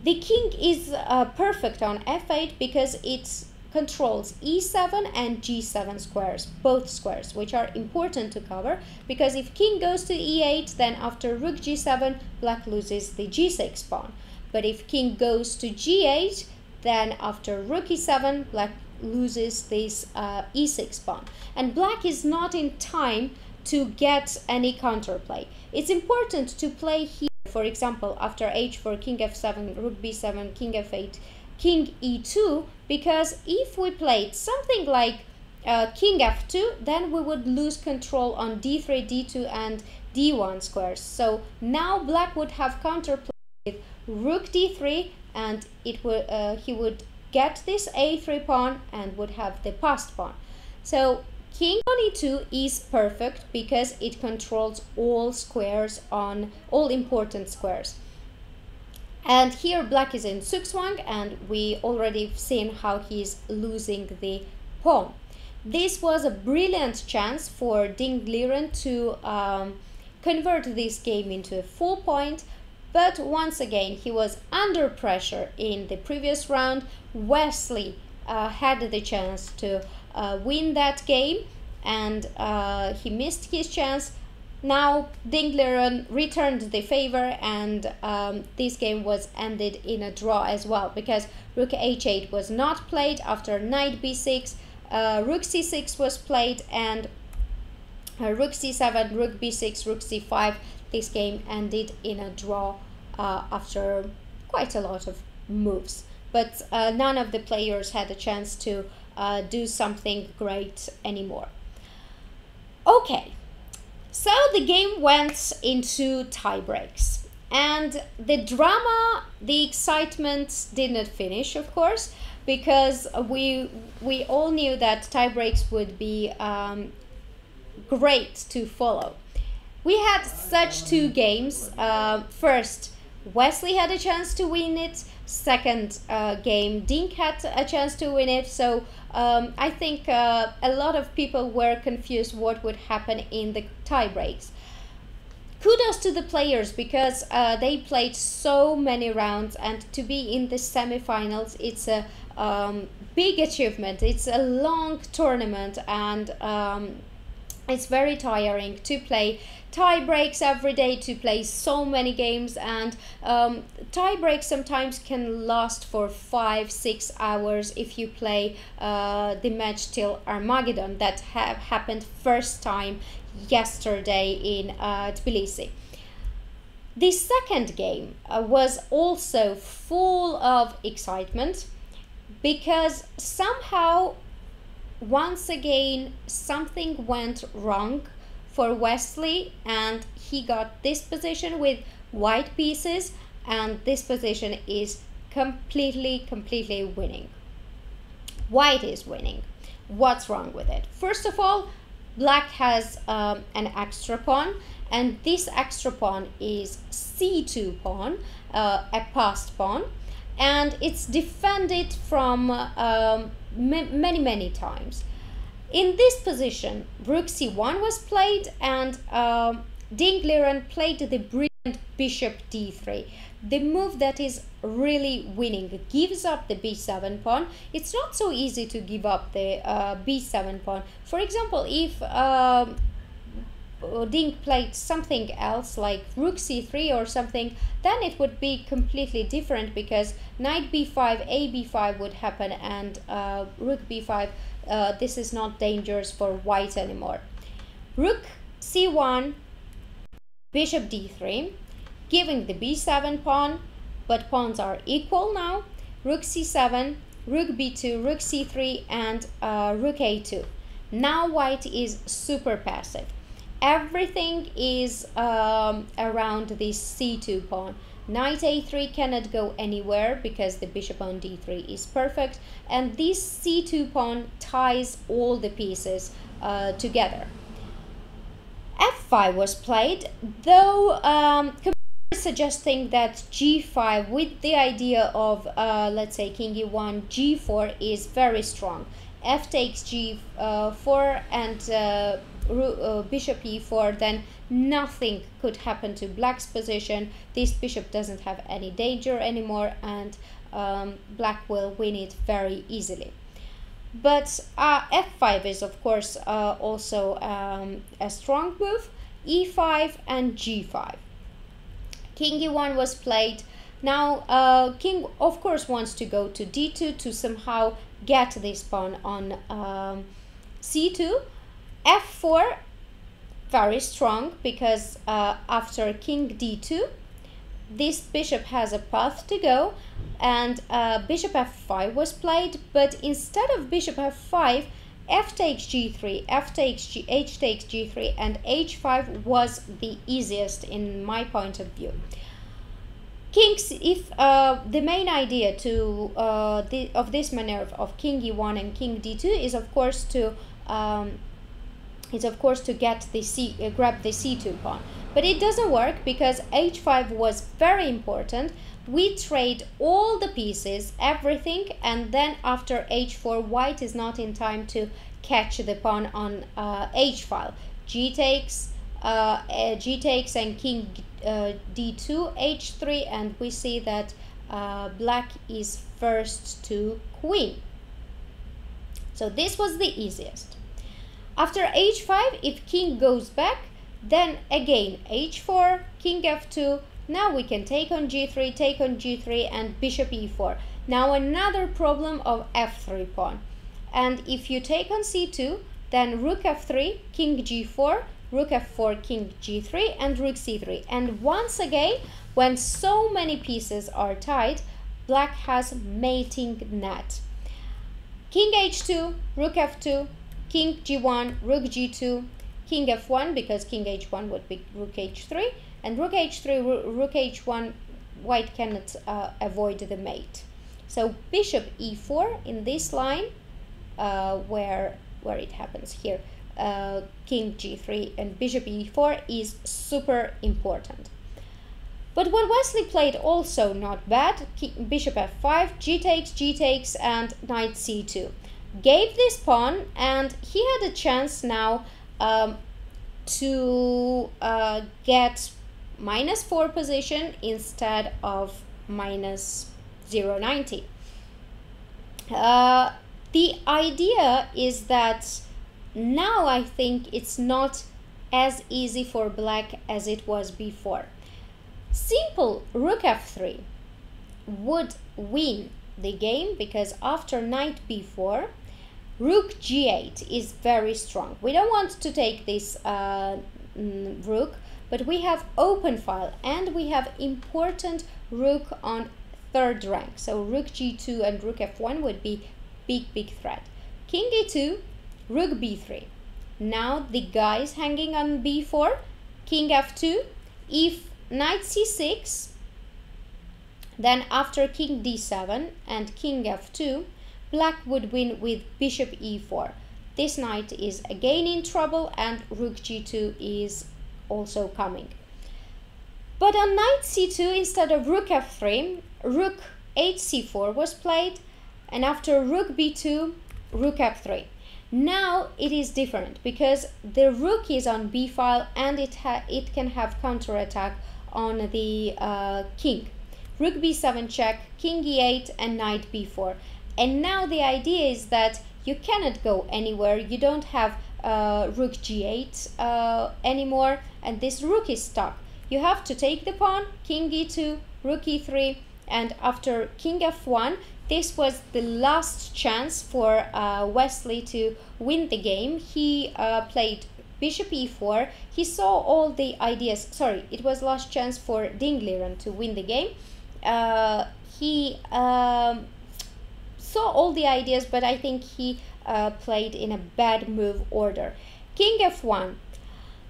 The king is perfect on f8 because it controls e7 and g7 squares, both squares, which are important to cover, because if king goes to e8, then after rook g7, black loses the g6 pawn. But if king goes to g8, then after rook e7, black loses this e6 pawn. And black is not in time to get any counterplay. It's important to play here, for example, after h4, king f7, rook b7, king f8, king e2, because if we played something like king f2, then we would lose control on d3, d2 and d1 squares. So now black would have counterplay with rook d3, and it would he would get this a3 pawn and would have the passed pawn. So king on e2 is perfect because it controls all squares, on all important squares. And here black is in Zugzwang, and we already seen how he's losing the pawn. This was a brilliant chance for Ding Liren to convert this game into a full point, but once again he was under pressure in the previous round. Wesley had the chance to win that game, and he missed his chance. Now Ding Liren returned the favor, and this game was ended in a draw as well, because rook h8 was not played after knight b6, rook c6 was played, and rook c7, rook b6, rook c5. This game ended in a draw after quite a lot of moves, but none of the players had a chance to do something great anymore. Okay, so the game went into tie breaks, and the drama, the excitement did not finish, of course, because we all knew that tie breaks would be great to follow. We had such two games. First, Wesley had a chance to win it. Second game, Dink had a chance to win it. So I think a lot of people were confused what would happen in the tie breaks. Kudos to the players, because they played so many rounds, and to be in the semifinals, it's a big achievement. It's a long tournament, and it's very tiring to play tie breaks every day, to play so many games, and tie breaks sometimes can last for 5-6 hours if you play the match till Armageddon that happened first time yesterday in Tbilisi. The second game was also full of excitement, because somehow once again something went wrong for Wesley, and he got this position with white pieces, and this position is completely winning. White is winning. What's wrong with it? First of all, black has an extra pawn, and this extra pawn is c2 pawn, a passed pawn, and it's defended from many times. In this position, rook c1 was played, and Ding Liren played the brilliant bishop d3, the move that is really winning. Gives up the b7 pawn. It's not so easy to give up the b7 pawn. For example, if Ding played something else like rook c3 or something, then it would be completely different, because knight b5, a b5 would happen, and rook b5, this is not dangerous for white anymore. Rook c1, bishop d3, giving the b7 pawn, but pawns are equal now. Rook c7, rook b2, rook c3, and rook a2. Now white is super passive. Everything is around this c2 pawn. Knight a3 cannot go anywhere because the bishop on d3 is perfect, and this c2 pawn ties all the pieces together. f5 was played, though suggesting that g5 with the idea of let's say king e1, g4 is very strong. F takes g4 and bishop e4, then nothing could happen to black's position. This bishop doesn't have any danger anymore, and black will win it very easily. But f5 is of course also a strong move. e5 and g5. King e1 was played. Now king of course wants to go to d2 to somehow get this pawn on c2. f4, very strong, because after king d2 this bishop has a path to go, and bishop f5 was played, but instead of bishop f5, f takes g3, h takes g3, and h5 was the easiest in my point of view. Kings, if the main idea to of this maneuver of king e1 and king d2 is of course to get the grab the c2 pawn, but it doesn't work because h5 was very important. We trade all the pieces, everything, and then after h4 white is not in time to catch the pawn on h file. G takes and king d2, h3, and we see that black is first to queen. So this was the easiest. After h5, if king goes back, then again h4, king f2. Now we can take on g3, and bishop e4. Now another problem of f3 pawn. And if you take on c2, then rook f3, king g4, rook f4, king g3, and rook c3. And once again, when so many pieces are tied, black has mating net. King h2, rook f2, king g1, rook g2, king f1, because king h1 would be rook h3, and rook h3, rook h1, white cannot avoid the mate. So bishop e4 in this line, where it happens here, king g3 and bishop e4 is super important. But what Wesley played also not bad. Bishop f5, g takes, and knight c2. Gave this pawn, and he had a chance now to get -4 position instead of -0.90. The idea is that now I think it's not as easy for black as it was before. Simple rook f3 would win the game, because after knight b4, rook g8 is very strong. We don't want to take this rook, but we have open file and we have important rook on third rank. So rook g2 and rook f1 would be big threat. King e2, rook b3. Now the guy is hanging on b4, king f2. If knight c6, then after king d7 and king f2, black would win with bishop e4. This knight is again in trouble and rook g2 is also coming. But on knight c2, instead of rook f3, rook hc4 was played, and after rook b2, rook f3. Now it is different because the rook is on b file and it can have counterattack on the king. Rook b7 check, king e8 and knight b4. And now the idea is that you cannot go anywhere. You don't have rook g8 anymore, and this rook is stuck. You have to take the pawn, king e2, rook e3, and after king f1, this was the last chance for Wesley to win the game. He played bishop e4. He saw all the ideas. Sorry, it was last chance for Dingliren to win the game. He saw all the ideas, but I think he played in a bad move order. King f1.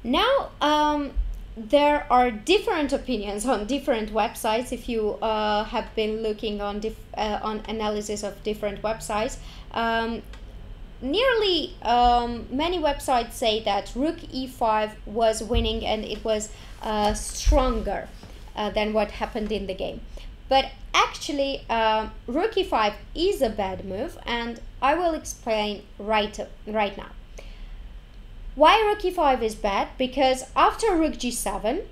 Now there are different opinions on different websites. If you have been looking on analysis of different websites, nearly many websites say that rook e5 was winning and it was stronger than what happened in the game. But actually, rook e5 is a bad move, and I will explain right now. Why rook e5 is bad? Because after rook g7,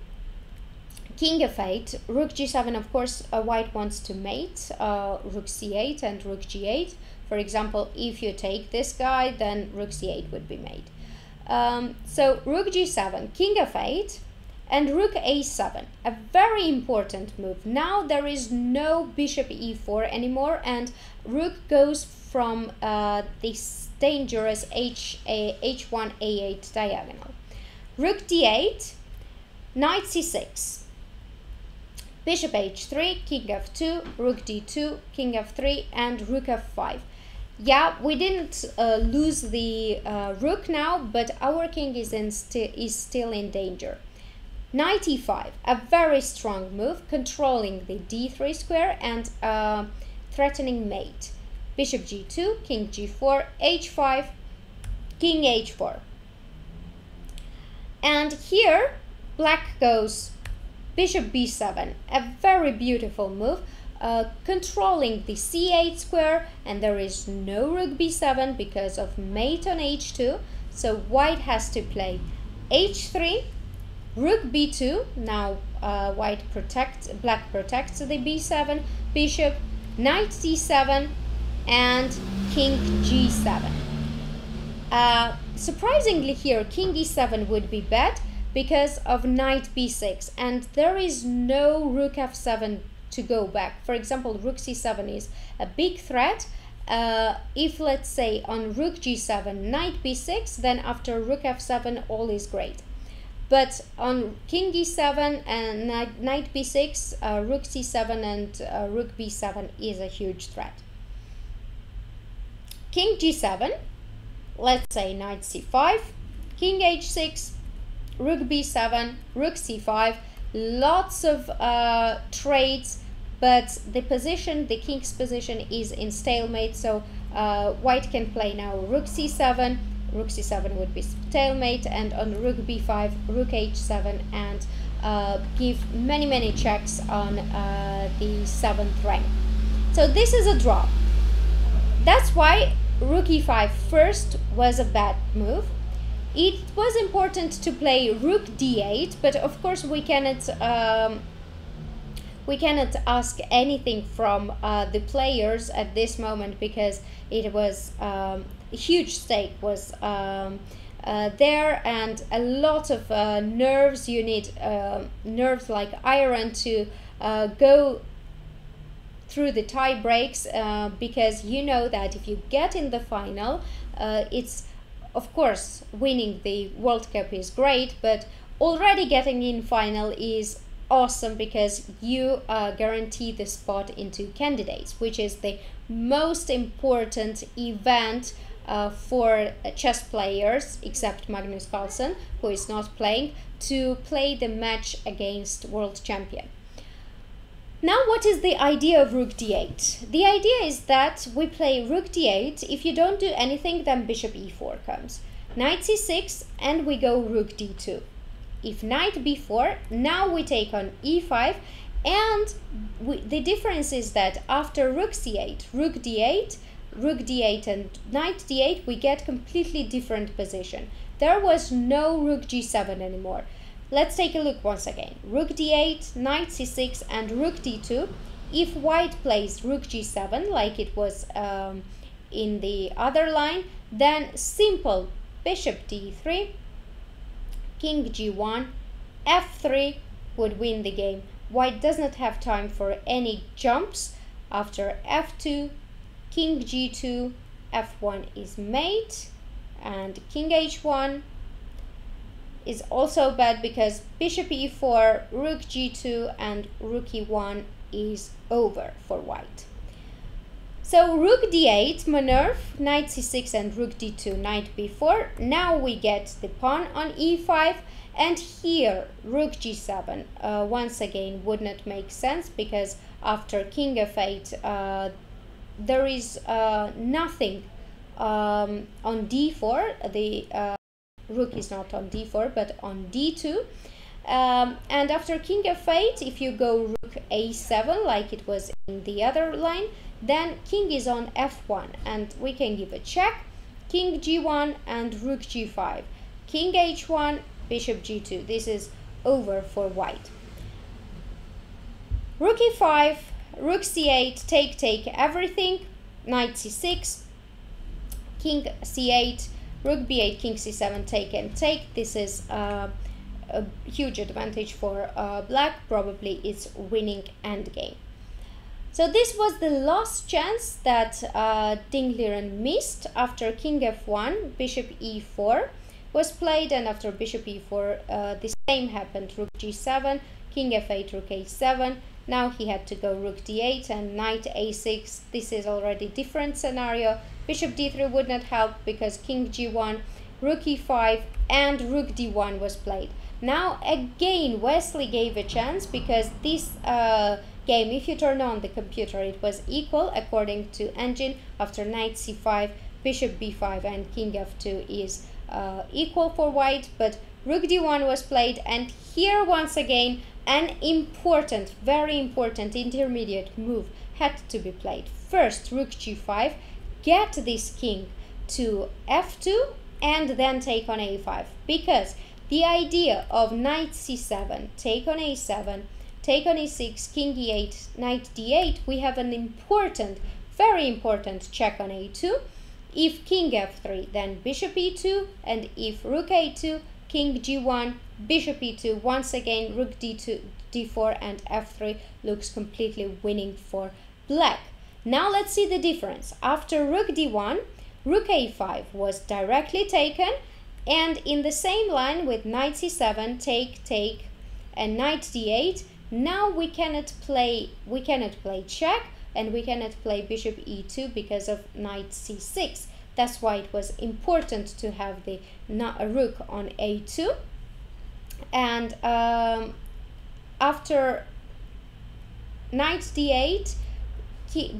king f8, rook g7, of course, white wants to mate rook c8 and rook g8. For example, if you take this guy, then rook c8 would be made. So rook g7, king f8, and rook a7, a very important move. Now there is no bishop e4 anymore, and rook goes from this dangerous h1 a8 diagonal. Rook d8, knight c6, bishop h3, king f2, rook d2, king f3, and rook f5. Yeah, we didn't lose the rook now, but our king is still in danger. Knight e5, a very strong move, controlling the d3 square and threatening mate. Bishop g2, king g4, h5, king h4. And here, black goes bishop b7, a very beautiful move, controlling the c8 square, and there is no rook b7 because of mate on h2, so white has to play h3, rook b2. Now black protects the b7, bishop, knight d7, and king g7. Surprisingly here, king e7 would be bad because of knight b6, and there is no rook f7 to go back. For example, rook c7 is a big threat. If, let's say, on rook g7, knight b6, then after rook f7, all is great. But on king e7 and knight b6, rook c7 and rook b7 is a huge threat. King g7, let's say knight c5, king h6, rook b7, rook c5, lots of trades, but the king's position is in stalemate, so white can play now rook c7, rook c7 would be stalemate, and on rook b5, rook h7, and give many checks on the 7th rank. So this is a draw. That's why rook e5 first was a bad move. It was important to play rook d8, but of course we cannot we cannot ask anything from the players at this moment, because it was a huge stake was there, and a lot of nerves. You need nerves like iron to go through the tie breaks, because you know that if you get in the final, it's, of course, winning the World Cup is great, but already getting in final is awesome, because you guarantee the spot into candidates, which is the most important event for chess players, except Magnus Carlsen, who is not playing, to play the match against world champion. Now, what is the idea of rook d8? The idea is that we play rook d8. If you don't do anything, then bishop e4 comes. Knight c6, and we go rook d2. If knight b4, now we take on e5, and the difference is that after rook c8, rook d8 and knight d8, we get completely different position. There was no rook g7 anymore. Let's take a look once again. Rook d8, knight c6, and rook d2. If white plays rook g7, like it was in the other line, then simple bishop d3, king g1, f3 would win the game. White does not have time for any jumps. After f2, king g2, f1 is mate, and king h1 is also bad, because bishop e4, rook g2, and rook e1 is over for white. So rook d8, maneuver, knight c6, and rook d2, knight b4. Now we get the pawn on e5, and here rook g7 once again would not make sense, because after king f8 there is nothing on d4. The rook is not on d4 but on d2, and after king f8, if you go rook a7 like it was in the other line, then king is on f1, and we can give a check. King g1 and rook g5, king h1, bishop g2. This is over for white. Rook e5, rook c8, take everything, knight c6, king c8, rook b8, king c7, take and take. This is a huge advantage for black. Probably it's winning endgame. So this was the last chance that Ding Liren missed. After king f1, bishop e4 was played, and after bishop e4 the same happened. Rook g7, king f8, rook a7. Now he had to go rook d8 and knight a6. This is already different scenario. Bishop d3 would not help, because king g1, rook e5, and rook d1 was played. Now again Wesley gave a chance, because this game, if you turn on the computer, it was equal according to engine. After knight c5, bishop b5, and king f2 is equal for white, but rook d1 was played, and here once again an important, very important intermediate move had to be played. First rook g5, get this king to f2, and then take on a5, because the idea of knight c7, take on a7, take on e6, king e8, knight d8, we have an important, very important check on a2. If king f3, then bishop e2, and if rook a2, king g1, bishop e2, once again rook d2, d4, and f3 looks completely winning for black. Now let's see the difference. After rook d1, rook a5 was directly taken, and in the same line with knight c7, take, and knight d8, now we cannot play check, and we cannot play bishop e2 because of knight c6. That's why it was important to have the rook on a2. And after knight d8,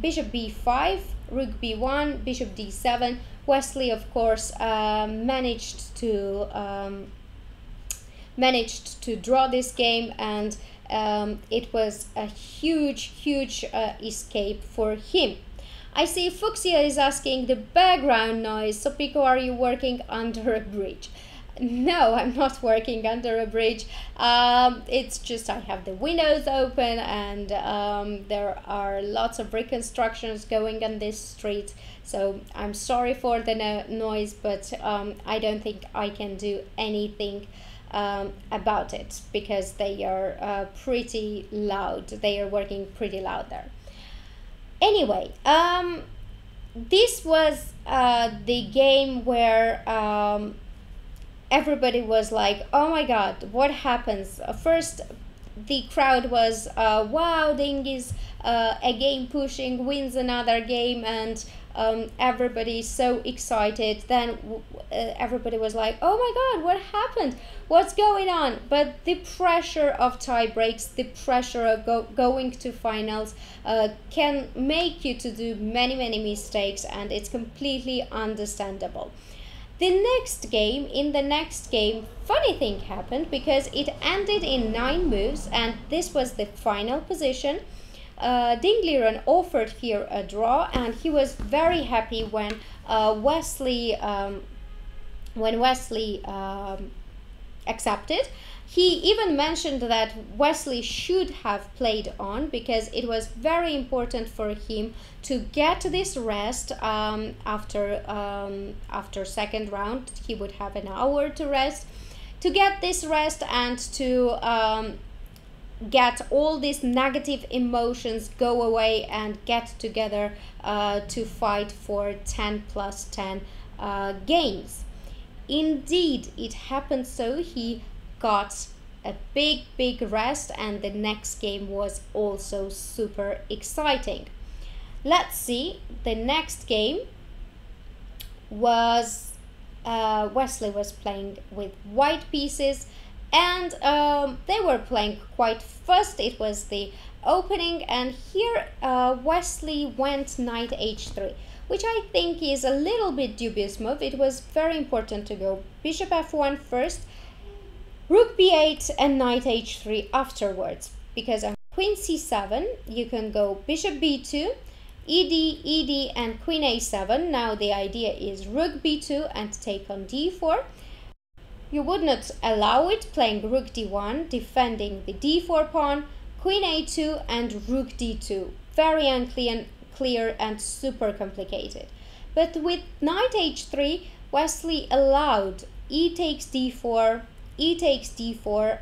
bishop b5, rook b1, bishop d7. Wesley, of course, managed to draw this game, and it was a huge escape for him. I see Fuxia is asking the background noise. Sopiko, are you working under a bridge? No, I'm not working under a bridge. It's just I have the windows open, and there are lots of reconstructions going on this street. So I'm sorry for the noise, but I don't think I can do anything about it, because they are pretty loud. They are working pretty loud there. Anyway, this was the game where everybody was like, oh my god, what happens? First, the crowd was, wow, Dingy's a game pushing, wins another game, and everybody's so excited. Then everybody was like, oh my god, what happened? What's going on? But the pressure of tie breaks, the pressure of going to finals can make you to do many mistakes, and it's completely understandable. In the next game, funny thing happened, because it ended in 9 moves, and this was the final position. Dingliren offered here a draw, and he was very happy when Wesley accepted. He even mentioned that Wesley should have played on, because it was very important for him to get this rest after second round. He would have an hour to rest, to get this rest, and to get all these negative emotions go away and get together to fight for 10 plus 10 games. Indeed, it happened so. He got a big rest, and the next game was also super exciting. Let's see, the next game was Wesley was playing with white pieces, and they were playing quite fast. It was the opening, and here Wesley went knight h3, which I think is a little bit dubious move. It was very important to go bishop f1 first, rook b8, and knight h3 afterwards, because on queen c7 you can go bishop b2, ed, and queen a7. Now the idea is rook b2 and take on d4. You would not allow it, playing rook d1, defending the d4 pawn, queen a2, and rook d2. Very unclear and super complicated. But with knight h3, Wesley allowed e takes d4,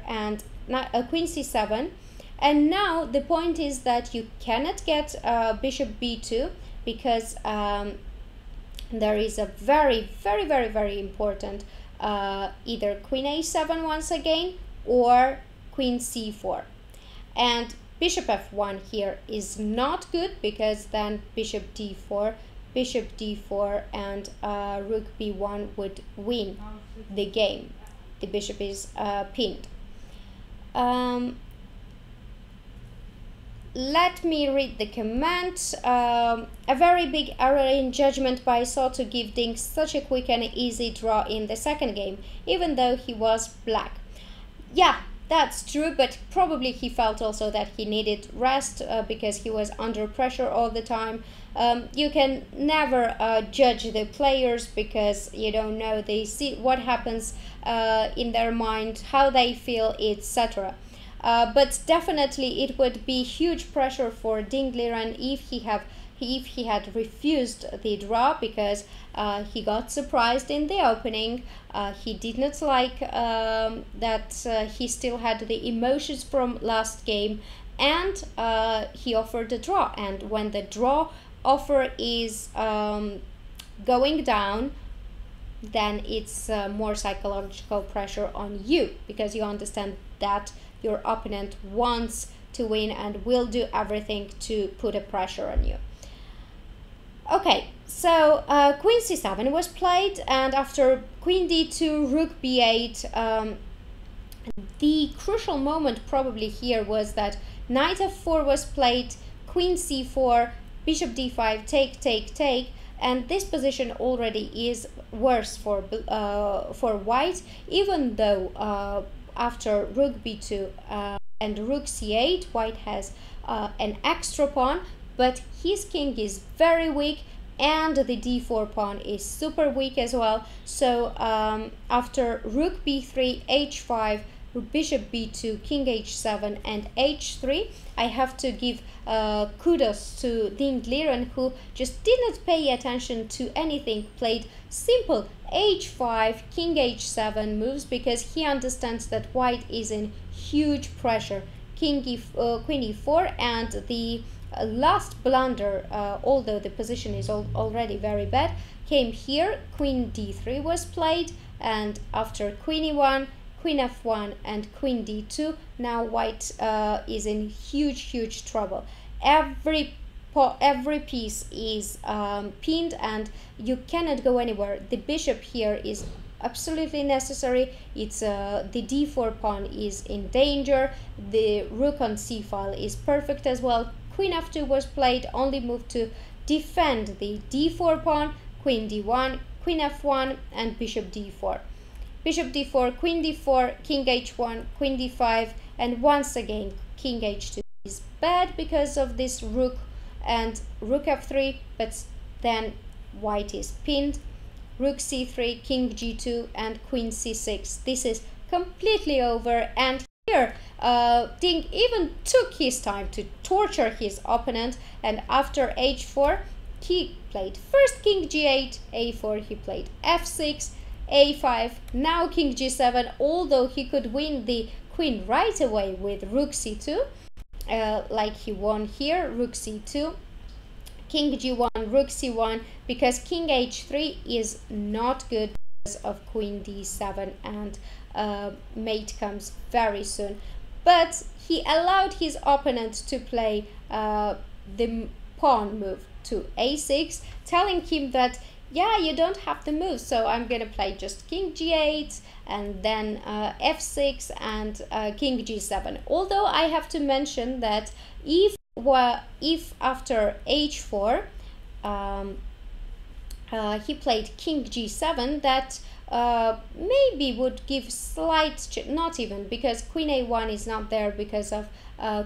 and queen c7. And now the point is that you cannot get bishop b2, because there is a very important either queen a7 once again, or queen c4. And bishop f1 here is not good, because then bishop d4, and rook b1 would win the game. The bishop is pinned. Let me read the comment. A very big error in judgment by Saw to give Dink such a quick and easy draw in the second game, even though he was black. Yeah, that's true, but probably he felt also that he needed rest because he was under pressure all the time. You can never judge the players, because you don't know what happens in their mind, how they feel, etc. But definitely it would be huge pressure for Dingliren if he had refused the draw, because he got surprised in the opening. He did not like that he still had the emotions from last game, and he offered a draw. And when the draw offer is going down, then it's more psychological pressure on you, because you understand that your opponent wants to win and will do everything to put a pressure on you. Okay, so queen c7 was played, and after queen d2, rook b8, the crucial moment probably here was that knight f4 was played, queen c4, bishop d5, take, and this position already is worse for white, even though after rook b2 and rook c8, white has an extra pawn, but his king is very weak, and the d4 pawn is super weak as well. So after rook b3, h5, bishop b2, king h7, and h3, I have to give kudos to Ding Liren, who just did not pay attention to anything, played simple h5, king h7 moves, because he understands that white is in huge pressure. Queen e4, and the last blunder, although the position is already very bad, came here. Queen d3 was played, and after queen e1, queen f1, and queen d2, now white is in huge trouble. Every piece is pinned, and you cannot go anywhere. The bishop here is absolutely necessary. It's the d4 pawn is in danger. The rook on c file is perfect as well. Queen f2 was played, only move to defend the d4 pawn, queen d1, queen f1, and bishop d4. Bishop d4, queen d4, king h1, queen d5, and once again king h2 is bad because of this rook, and rook f3, but then white is pinned. Rook c3, king g2, and queen c6. This is completely over, and here Ding even took his time to torture his opponent, and after h4 he played first king g8, a4, he played f6, a5, now king g7, although he could win the queen right away with rook c2, like he won here, rook c2, king g1, rook c1, because king h3 is not good because of queen d7, and mate comes very soon. But he allowed his opponent to play the pawn move to a6, telling him that, yeah, you don't have the move, so I'm gonna play just king g8 and then f6 and king g7. Although I have to mention that if after h4 he played king g7, that maybe would give slight, not even, because queen a1 is not there because of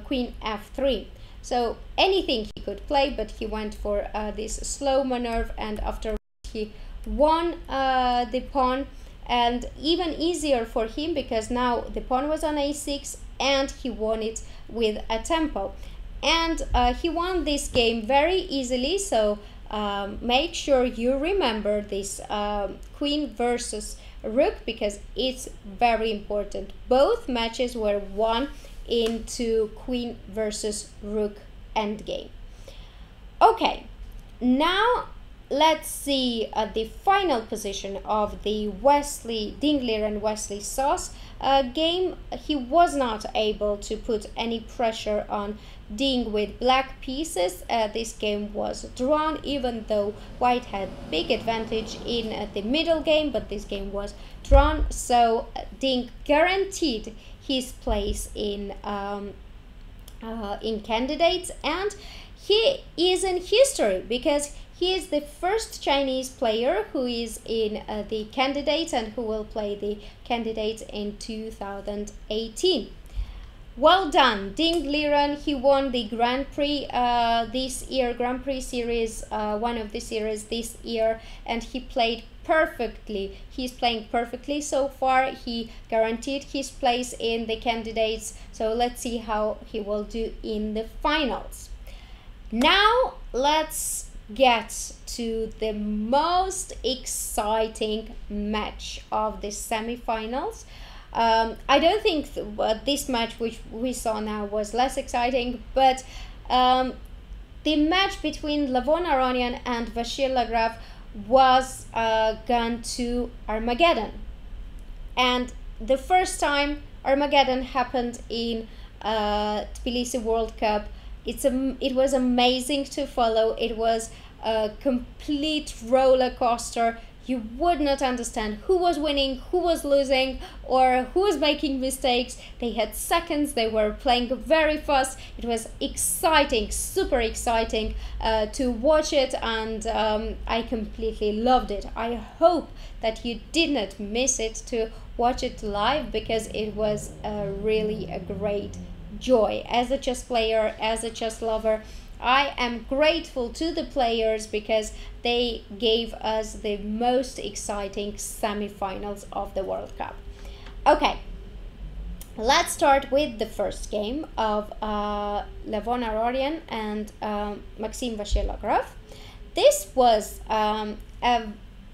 queen f3. So anything he could play, but he went for this slow maneuver, and after he won the pawn, and even easier for him because now the pawn was on a6 and he won it with a tempo. And he won this game very easily, so make sure you remember this queen versus rook, because it's very important. Both matches were won into queen versus rook endgame. Okay, now let's see the final position of the Ding Liren Wesley Sauce game. He was not able to put any pressure on Ding with black pieces. This game was drawn, even though white had big advantage in the middle game, but this game was drawn, so Ding guaranteed his place in candidates, and he is in history because he is the first Chinese player who is in the candidates and who will play the candidates in 2018. Well done, Ding Liren. He won the Grand Prix this year, Grand Prix series, one of the series this year, and he played perfectly. He's playing perfectly so far. He guaranteed his place in the candidates, so let's see how he will do in the finals. Now let's get to the most exciting match of the semifinals. I don't think this match which we saw now was less exciting, but the match between Levon Aronian and vachier-lagrave was gone to Armageddon. And the first time Armageddon happened in Tbilisi World Cup, it was amazing to follow. It was a complete roller coaster. You would not understand who was winning, who was losing, or who was making mistakes. They had seconds, they were playing very fast. It was exciting, super exciting to watch it, and I completely loved it. I hope that you did not miss it to watch it live, because it was really a great joy. As a chess player, as a chess lover, I am grateful to the players because they gave us the most exciting semi-finals of the World Cup. Okay, let's start with the first game of Levon Aronian and Maxime vachier-lagrave. This was a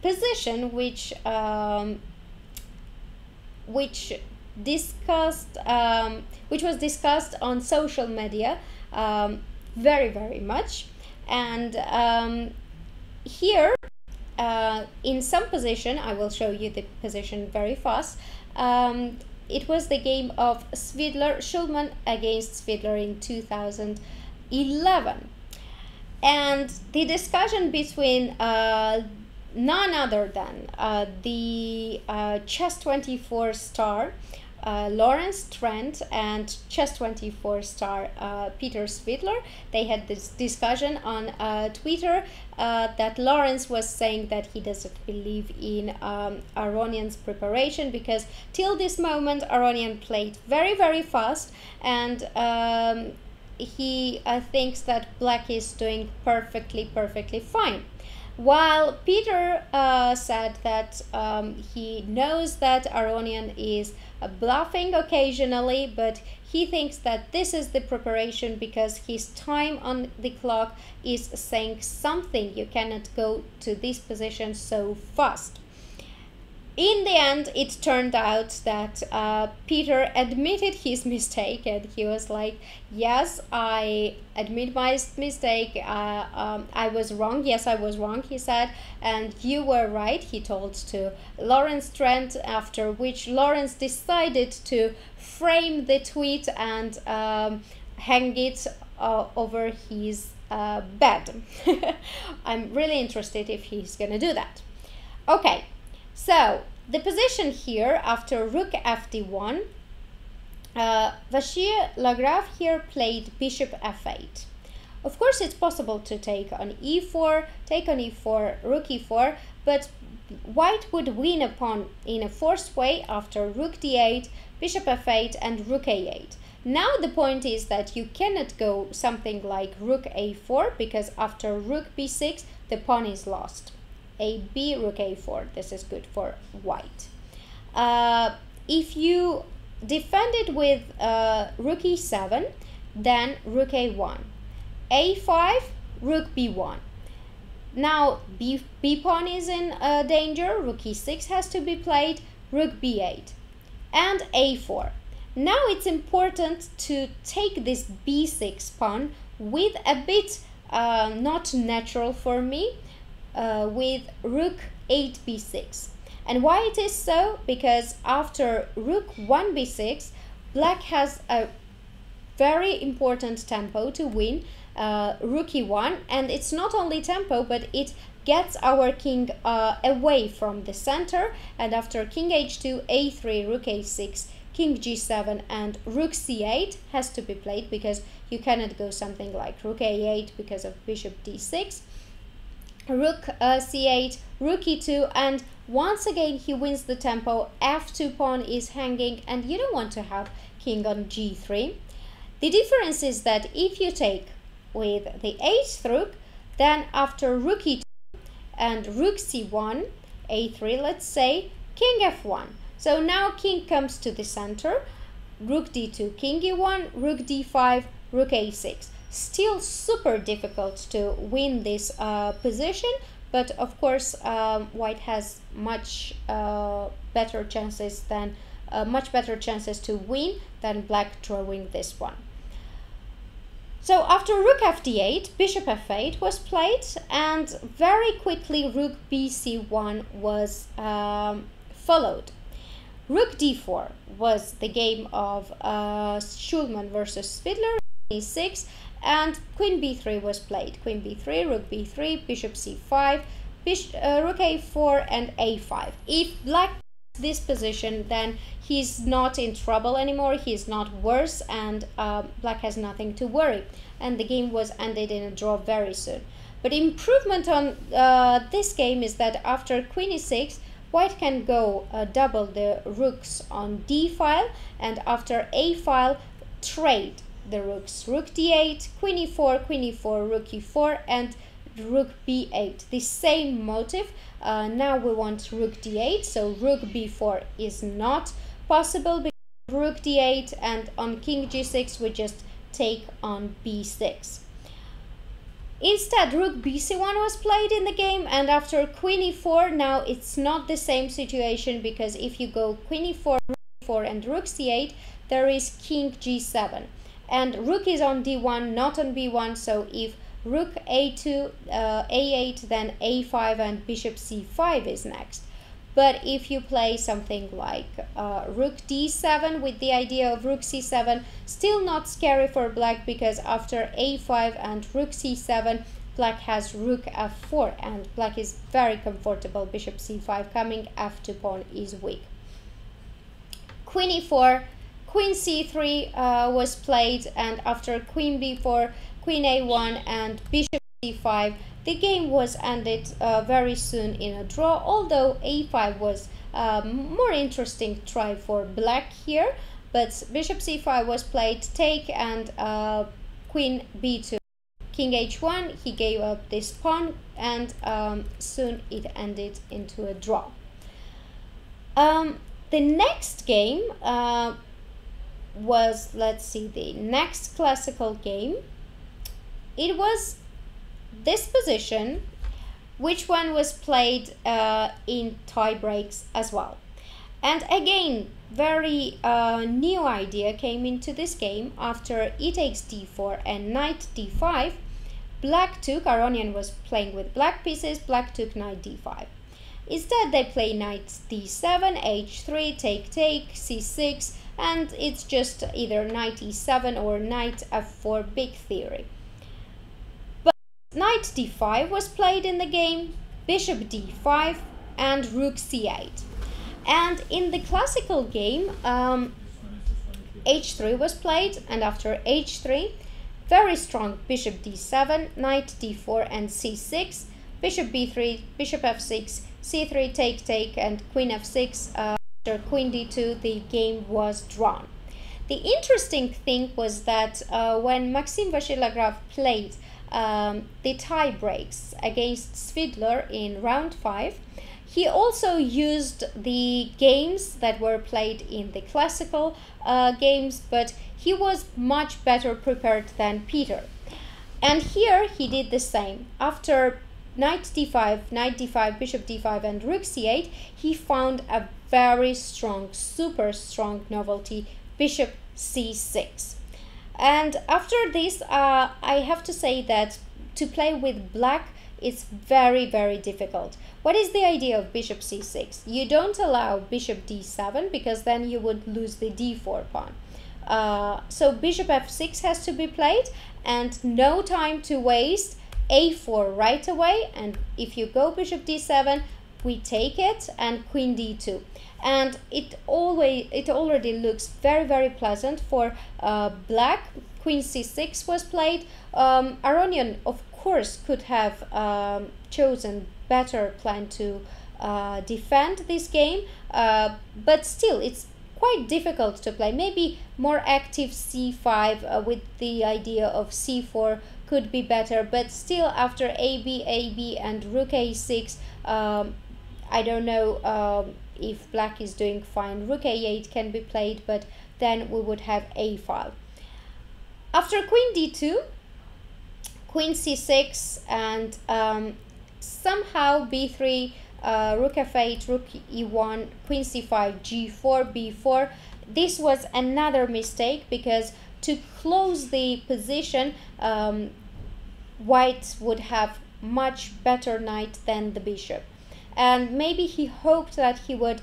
position which was discussed on social media very much, and here in some position, I will show you the position very fast. It was the game of Schulman against Svidler in 2011, and the discussion between none other than the Chess24 star Lawrence Trent and Chess24 star Peter Svidler. They had this discussion on Twitter that Lawrence was saying that he doesn't believe in Aronian's preparation because till this moment Aronian played very fast, and he thinks that Black is doing perfectly fine. While Peter said that he knows that Aronian is bluffing occasionally, but he thinks that this is the preparation because his time on the clock is saying something. You cannot go to this position so fast. In the end, it turned out that Peter admitted his mistake, and he was like, yes, I admit my mistake, I was wrong, yes, I was wrong, he said, and you were right, he told to Lawrence Trent, after which Lawrence decided to frame the tweet and hang it over his bed. I'm really interested if he's gonna do that. Okay. So, the position here after rook fd1, vachier-lagrave here played bishop f8. Of course, it's possible to take on e4, rook e4, but white would win a pawn in a forced way after rook d8, bishop f8, and rook a8. Now the point is that you cannot go something like rook a4 because after rook b6, the pawn is lost. A-B, rook a4, this is good for white. If you defend it with rook e7, then rook a1. a5, rook b1. Now b pawn is in danger, rook e6 has to be played, rook b8, and a4. Now it's important to take this b6 pawn with a bit not natural for me, with rook 8 b6. And why it is so? Because after rook 1 b6, black has a very important tempo to win, rook e1, and it's not only tempo, but it gets our king away from the center, and after king h2, a3, rook a6, king g7, and rook c8 has to be played because you cannot go something like rook a8 because of bishop d6, rook c8, rook e2, and once again he wins the tempo. f2 pawn is hanging, and you don't want to have king on g3. The difference is that if you take with the 8th rook, then after rook e2 and rook c1, a3, let's say, king f1. So now king comes to the center, rook d2, king e1, rook d5, rook a6. Still super difficult to win this position, but of course white has much better chances to win than black drawing this one. So after rook fd8, bishop f8 was played, and very quickly rook bc1 was followed. Rook d4 was the game of Schulman versus Svidler, e6, and queen b3 was played. Queen b3, rook b3, bishop c5, rook a4, and a5. If black this position, then he's not in trouble anymore, he's not worse, and black has nothing to worry, and the game was ended in a draw very soon. But improvement on this game is that after queen e6, white can go double the rooks on d file, and after a file trade the rooks. Rook d8, queen e4, rook e4, and rook b8. The same motive. Now we want rook d8, so rook b4 is not possible because rook d8, and on king g6 we just take on b6. Instead, rook bc1 was played in the game, and after queen e4, now it's not the same situation, because if you go queen e4, rook e4, and rook c8, there is king g7. And rook is on d1, not on b1, so if rook a2, a8, then a5, and bishop c5 is next. But if you play something like rook d7 with the idea of rook c7, still not scary for black, because after a5 and rook c7, black has rook f4, and black is very comfortable. Bishop c5 coming, f2 pawn is weak. Queen e4, queen c3 was played, and after queen b4, queen a1, and bishop c5, the game was ended very soon in a draw, although a5 was more interesting try for black here, but bishop c5 was played, take, and queen b2, king h1, he gave up this pawn, and soon it ended into a draw. The next game was, let's see, the next classical game. It was this position, which one was played in tie breaks as well. And again, very new idea came into this game. After e takes d4 and knight d5, black took, Aronian was playing with black pieces, black took knight d5. Instead, they play knight d7, h3, take, c6, and it's just either knight e7 or knight f4, big theory. Knight d5 was played in the game, bishop d5, and rook c8. And in the classical game, h3 was played, and after h3, very strong bishop d7, knight d4, and c6, bishop b3, bishop f6, c3, take, and queen f6. After queen d2, the game was drawn. The interesting thing was that when Maxime vachier-lagrave played the tie breaks against Svidler in round 5, he also used the games that were played in the classical games, but he was much better prepared than Peter. And here he did the same. After knight d5, bishop d5, and rook c8, he found a very strong, super strong novelty, bishop c6. And after this, I have to say that to play with black, it's very, very difficult. What is the idea of bishop c6? You don't allow bishop d7, because then you would lose the d4 pawn. So bishop f6 has to be played, and no time to waste, a4 right away, and if you go bishop d7, we take it, and queen d2. And it already looks very, very pleasant for black. Queen c6 was played. Aronian, of course, could have chosen better plan to defend this game, but still it's quite difficult to play. Maybe more active c5 with the idea of c4 could be better, but still after AB, and rook a6, I don't know if black is doing fine. Rook a8 can be played, but then we would have a file. After queen d2, queen c6, and somehow b3, rook f8, rook e1, queen c5, g4, b4. This was another mistake, because to close the position, white would have much better knight than the bishop. And maybe he hoped that he would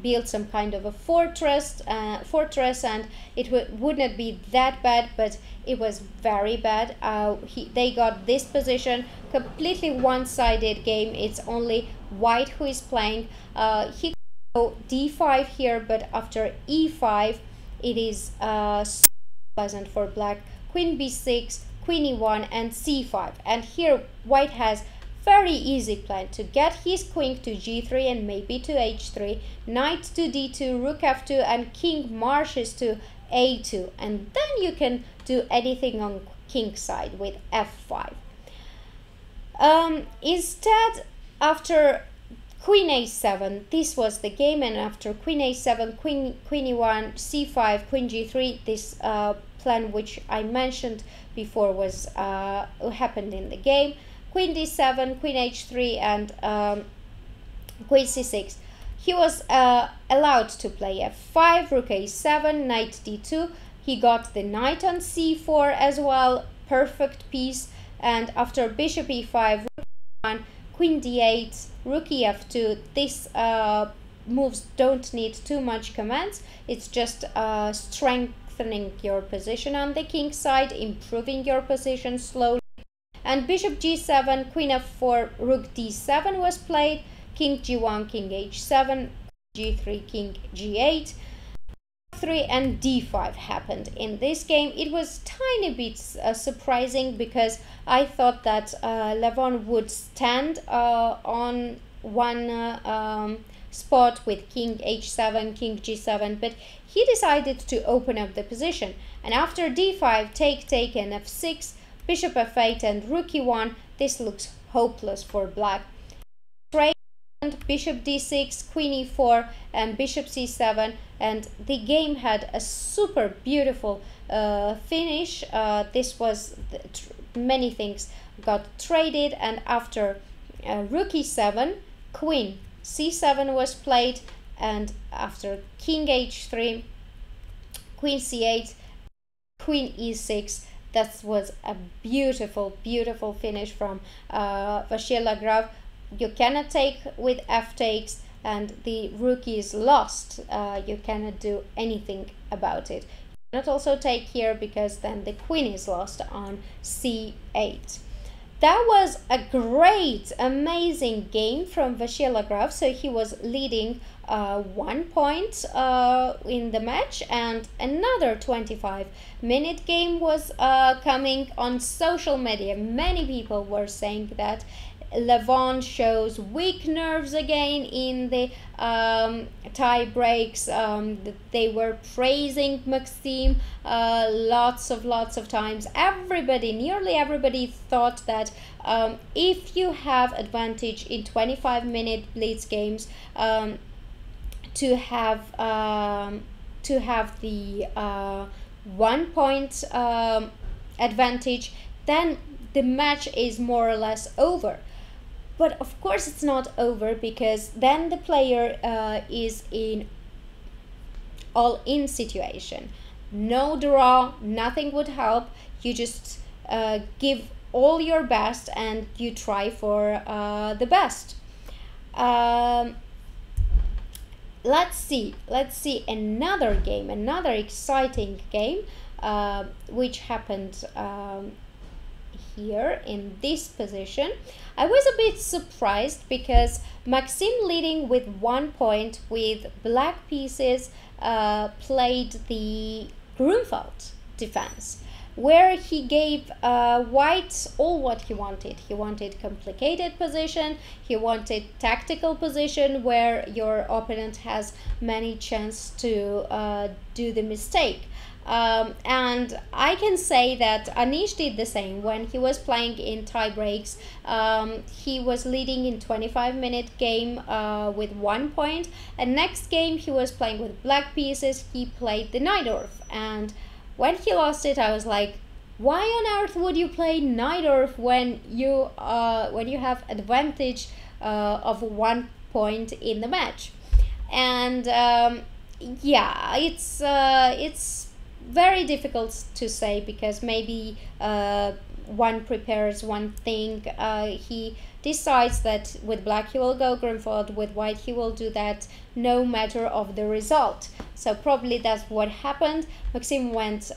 build some kind of a fortress, and it would not be that bad, but it was very bad. They got this position, completely one-sided game. It's only white who is playing. He could go d5 here, but after e5, it is so pleasant for black. Queen b6, queen e1, and c5. And here white has very easy plan to get his queen to g3 and maybe to h3, knight to d2, rook f2, and king marches to a2, and then you can do anything on king side with f5. Instead, after queen a7, this was the game, and after queen a7, queen e1, c5, queen g3, this plan which I mentioned before was happened in the game. Queen d7, queen h3, and queen c6. He was allowed to play f5, rook a7, knight d2. He got the knight on c4 as well, perfect piece. And after bishop e5, rook e1, queen d8, rook ef2, these moves don't need too much commands. It's just strengthening your position on the king side, improving your position slowly. And bishop g7, queen f4, rook d7 was played, king g1, king h7, g3, king g8, 3 and d5 happened in this game. It was tiny bit surprising because I thought that Levon would stand on one spot with king h7, king g7, but he decided to open up the position. And after d5, take and f6, bishop f8 and rook e1, this looks hopeless for black. Bishop d6, queen e4, and bishop c7, and the game had a super beautiful finish. This was many things got traded, and after rook e7, queen c7 was played, and after king h3, queen c8, queen e6. That was a beautiful finish from vachier-lagrave. You cannot take with f takes, and the rook is lost. You cannot do anything about it. You cannot also take here because then the queen is lost on c8. That was a great, amazing game from vachier-lagrave. So he was leading 1 point in the match, and another 25-minute game was coming on social media. Many people were saying that Levon shows weak nerves again in the tie breaks. They were praising Maxime lots of times. Nearly everybody thought that if you have advantage in 25-minute blitz games, to have the 1 point advantage, then the match is more or less over. But of course it's not over, because then the player is in all-in situation. No draw, nothing would help. You just give all your best and you try for the best. Let's see another game, another exciting game which happened here in this position. I was a bit surprised because Maxime, leading with 1 point with black pieces, played the Grunwald defense, where he gave white all what he wanted. He wanted complicated position, he wanted tactical position where your opponent has many chances to do the mistake. And I can say that Anish did the same when he was playing in tie breaks. He was leading in 25-minute game with 1 point, and next game he was playing with black pieces. He played the Najdorf, and when he lost it, I was like, why on earth would you play Najdorf when you have advantage of 1 point in the match? And yeah, it's very difficult to say, because maybe one prepares one thing. He decides that with black he will go Grunwald, with white he will do that, no matter of the result. So probably that's what happened. Maxime went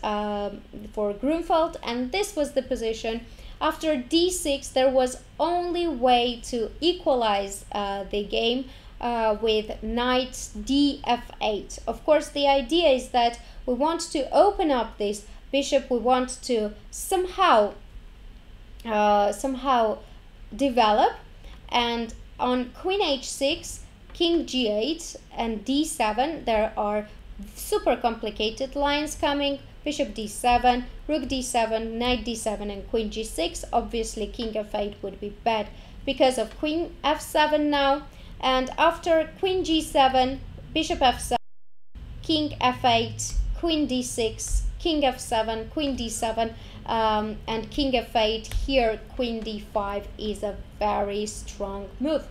for Grunwald, and this was the position. After d6 there was only way to equalize the game with knight df8. Of course, the idea is that we want to open up this bishop. We want to somehow develop, and on queen h6, king g8 and d7 there are super complicated lines coming. Bishop d7, rook d7, knight d7, and queen g6. Obviously, king f8 would be bad because of queen f7 now. And after queen g7, bishop f7, king f8, queen d6, king f7, queen d7, and king f8. Here, queen d5 is a very strong move.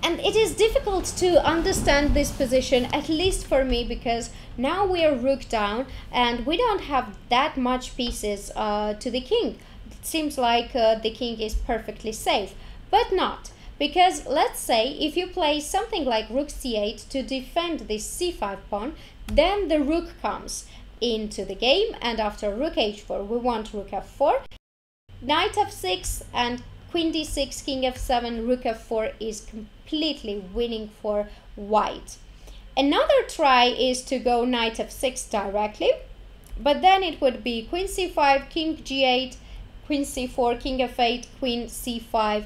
And it is difficult to understand this position, at least for me, because now we are rook down and we don't have that much pieces to the king. It seems like the king is perfectly safe, but not. Because let's say if you play something like rook c8 to defend this c5 pawn, then the rook comes into the game, and after rook h4 we want rook f4, knight f6, and queen d6, king f7, rook f4 is completely winning for white. Another try is to go knight f6 directly, but then it would be queen c5, king g8, queen c4, king f8, queen c5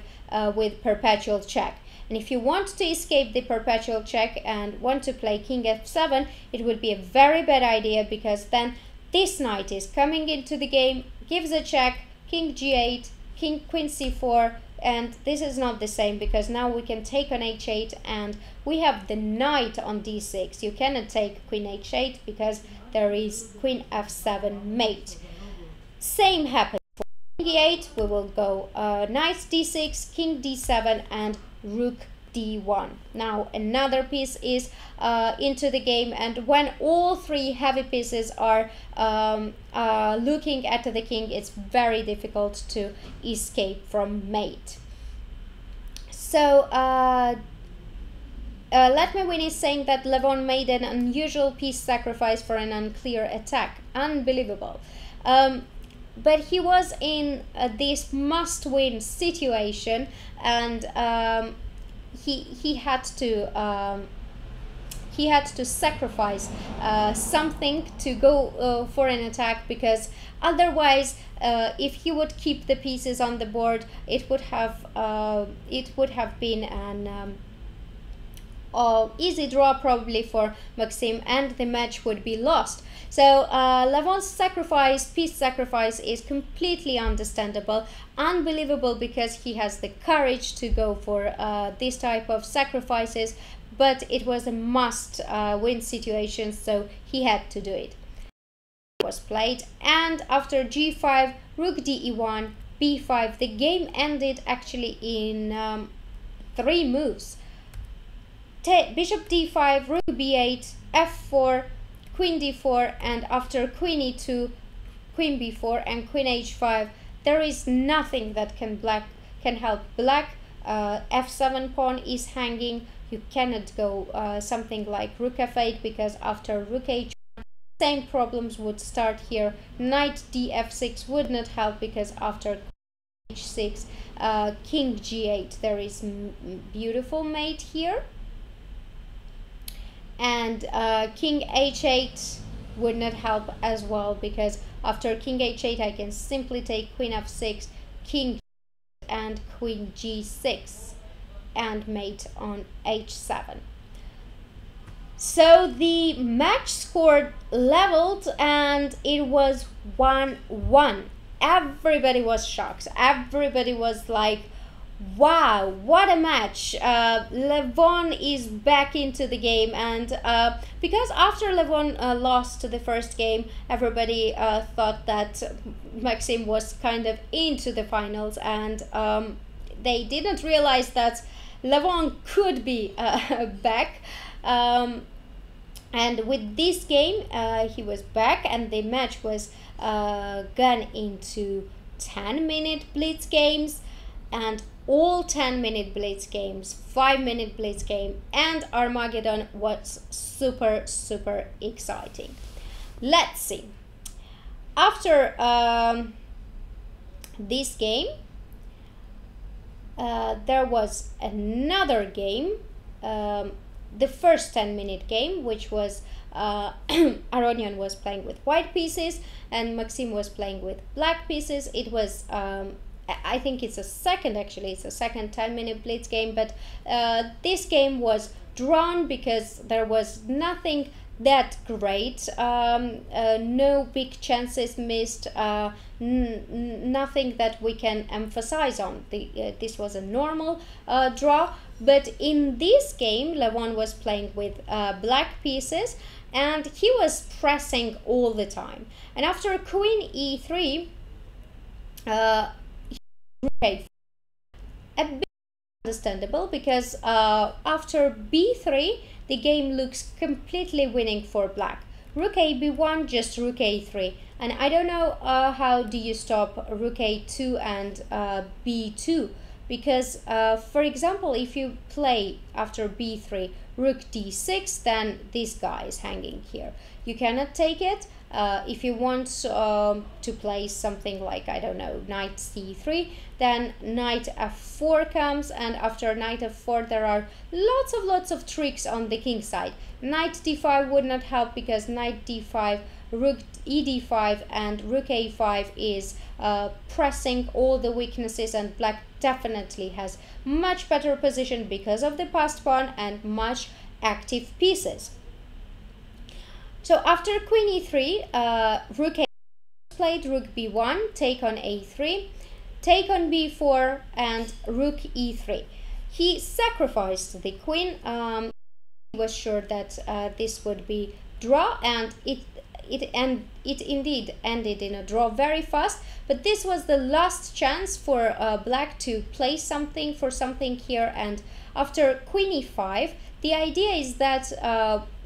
with perpetual check. And if you want to escape the perpetual check and want to play king f7, it would be a very bad idea, because then this knight is coming into the game, gives a check, king g8, queen c4, and this is not the same, because now we can take on h8 and we have the knight on d6. You cannot take queen h8 because there is queen f7 mate. Same happens for king e8. We will go knight d6, king d7, and rook d1. Now another piece is into the game, and when all three heavy pieces are looking at the king, it's very difficult to escape from mate. So Let Me Win is saying that Levon made an unusual piece sacrifice for an unclear attack. Unbelievable. But he was in this must-win situation, and he had to sacrifice something to go for an attack, because otherwise, if he would keep the pieces on the board, it would have been an easy draw probably for Maxim, and the match would be lost. So Levon's piece sacrifice is completely understandable, unbelievable, because he has the courage to go for this type of sacrifices, but it was a must-win situation, so he had to do it. Was played, and after g5, rook de1, b5, the game ended actually in 3 moves. Bishop d5, rook b8, f4, queen d4, and after queen e2, queen b4, and queen h5, there is nothing that can help black. F7 pawn is hanging. You cannot go something like rook f8, because after rook h1, same problems would start here. Knight df6 would not help, because after h6, king g8, there is beautiful mate here. And king h8 would not help as well, because after king h8 I can simply take queen f6, king and queen g6, and mate on h7. So the match scored leveled, and it was 1-1. Everybody was shocked. Everybody was like, wow, what a match. Levon is back into the game, and because after Levon lost the first game, everybody thought that Maxim was kind of into the finals, and they didn't realize that Levon could be back. And with this game, he was back, and the match was gone into 10-minute blitz games, and all 10-minute blitz games, 5-minute blitz game, and Armageddon was super exciting. Let's see. After this game, there was another game, the first 10-minute game, which was Aronian was playing with white pieces and Maxim was playing with black pieces. It was I think it's a second 10-minute blitz game, but this game was drawn because there was nothing that great, no big chances missed, nothing that we can emphasize on. This was a normal draw, but in this game Levon was playing with black pieces and he was pressing all the time, and after queen e3, a bit understandable because after b3 the game looks completely winning for black. Rook a b1, just rook a3, and I don't know how do you stop rook a2 and b2, because for example, if you play after b3 rook d6, then this guy is hanging here. You cannot take it. If you want to play something like, I don't know, knight c3, then knight f4 comes, and after knight f4 there are lots of tricks on the king side. Knight d5 would not help because knight d5, rook ed5 and rook a5 is pressing all the weaknesses, and black definitely has much better position because of the passed pawn and much active pieces. So after queen e3, rook a played, rook b1, take on a3, take on b4, and rook e3. He sacrificed the queen. He was sure that this would be draw, and it indeed ended in a draw very fast. But this was the last chance for black to play something for something here. And after queen e5, the idea is that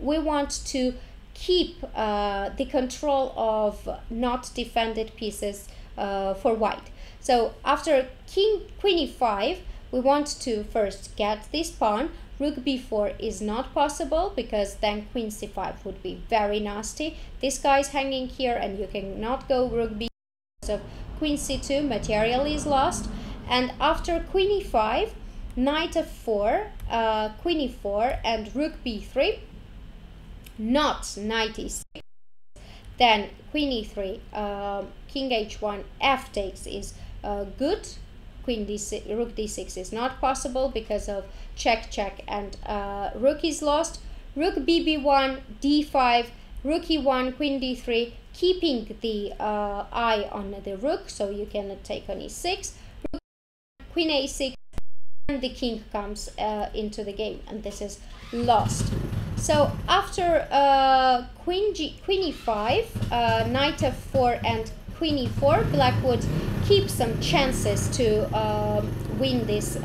we want to keep the control of not defended pieces for white. So after queen e5, we want to first get this pawn. Rook b4 is not possible because then queen c5 would be very nasty. This guy is hanging here and you cannot go rook b4. So queen c2, material is lost. And after queen e5, knight f4, queen e4, and rook b3, not knight e6, then queen e3, king h1, f takes is good. Queen d6, rook d6 is not possible because of check, and rook is lost. Rook bb1, d5, rook e1, queen d3, keeping the eye on the rook, so you cannot take on e6. Rook, queen a6, and the king comes into the game, and this is lost. So after queen e5, knight f4, and queen e4, black would keep some chances to win this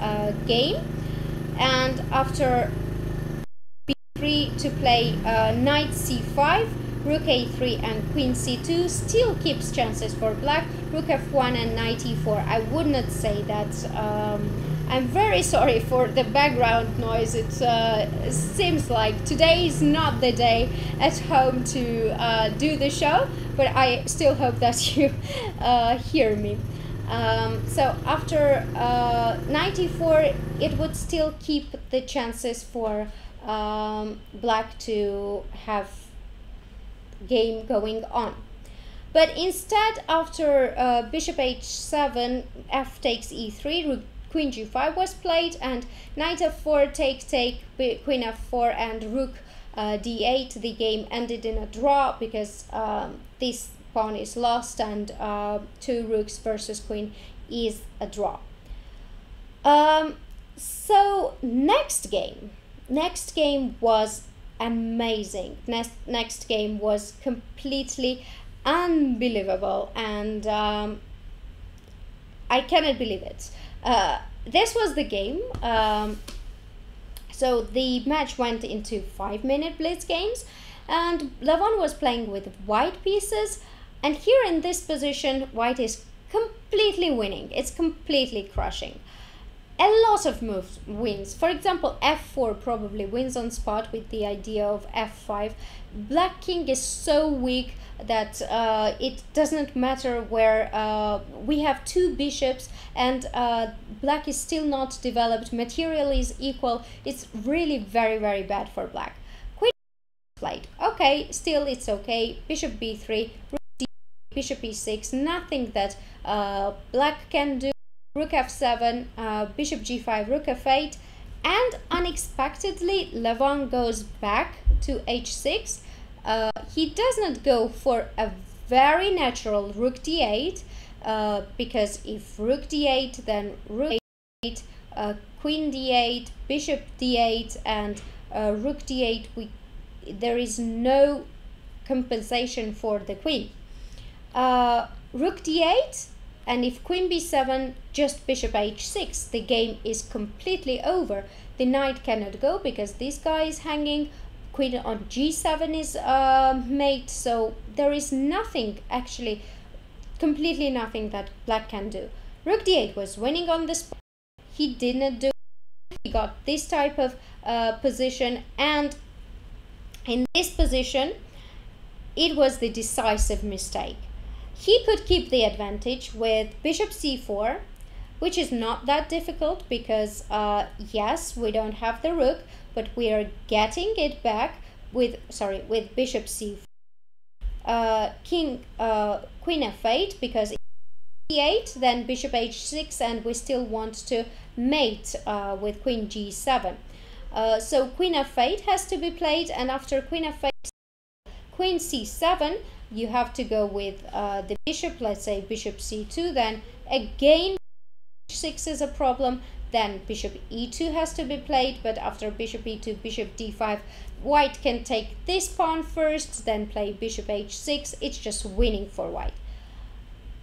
game. And after b3 to play knight c5, rook a3, and queen c2 still keeps chances for black. Rook f1 and knight e4. I would not say that. I'm very sorry for the background noise. It seems like today is not the day at home to do the show, but I still hope that you hear me. So after knight e4, it would still keep the chances for black to have game going on. But instead, after bishop h7, f takes e3, rook queen g5 was played, and knight f4, take, queen f4, and rook d8. The game ended in a draw because this pawn is lost, and two rooks versus queen is a draw. So next game was amazing. Next game was completely unbelievable, and I cannot believe it. This was the game. So the match went into 5-minute blitz games, and Levon was playing with white pieces, and here in this position white is completely winning. It's completely crushing. A lot of moves wins. For example, f4 probably wins on spot with the idea of f5. Black king is so weak that it doesn't matter where we have two bishops, and black is still not developed. Material is equal. It's really very bad for black. Queen played. Okay, still it's okay. Bishop b3, rook d, bishop e6. Nothing that black can do. Rook f7, bishop g5, rook f8, And unexpectedly, Levon goes back to h6. He does not go for a very natural rook d8, because if rook d8, then rook d8, queen d8, bishop d8, and rook d8, there is no compensation for the queen. Rook d8, and if queen b7, just bishop h6, the game is completely over. The knight cannot go because this guy is hanging. Queen on g7 is mate, so there is nothing, actually completely nothing that black can do. Rook d8 was winning on the spot. He did not do it. He got this type of position, and in this position it was the decisive mistake. He could keep the advantage with bishop c4, which is not that difficult because yes, we don't have the rook, but we are getting it back with bishop c4, queen f8, because e8, then bishop h6, and we still want to mate with queen g7. So queen f8 has to be played, and after queen f8, queen c7, you have to go with the bishop, let's say bishop c2, then again h6 is a problem, then bishop e2 has to be played, but after bishop e2, bishop d5, white can take this pawn first, then play bishop h6, it's just winning for white.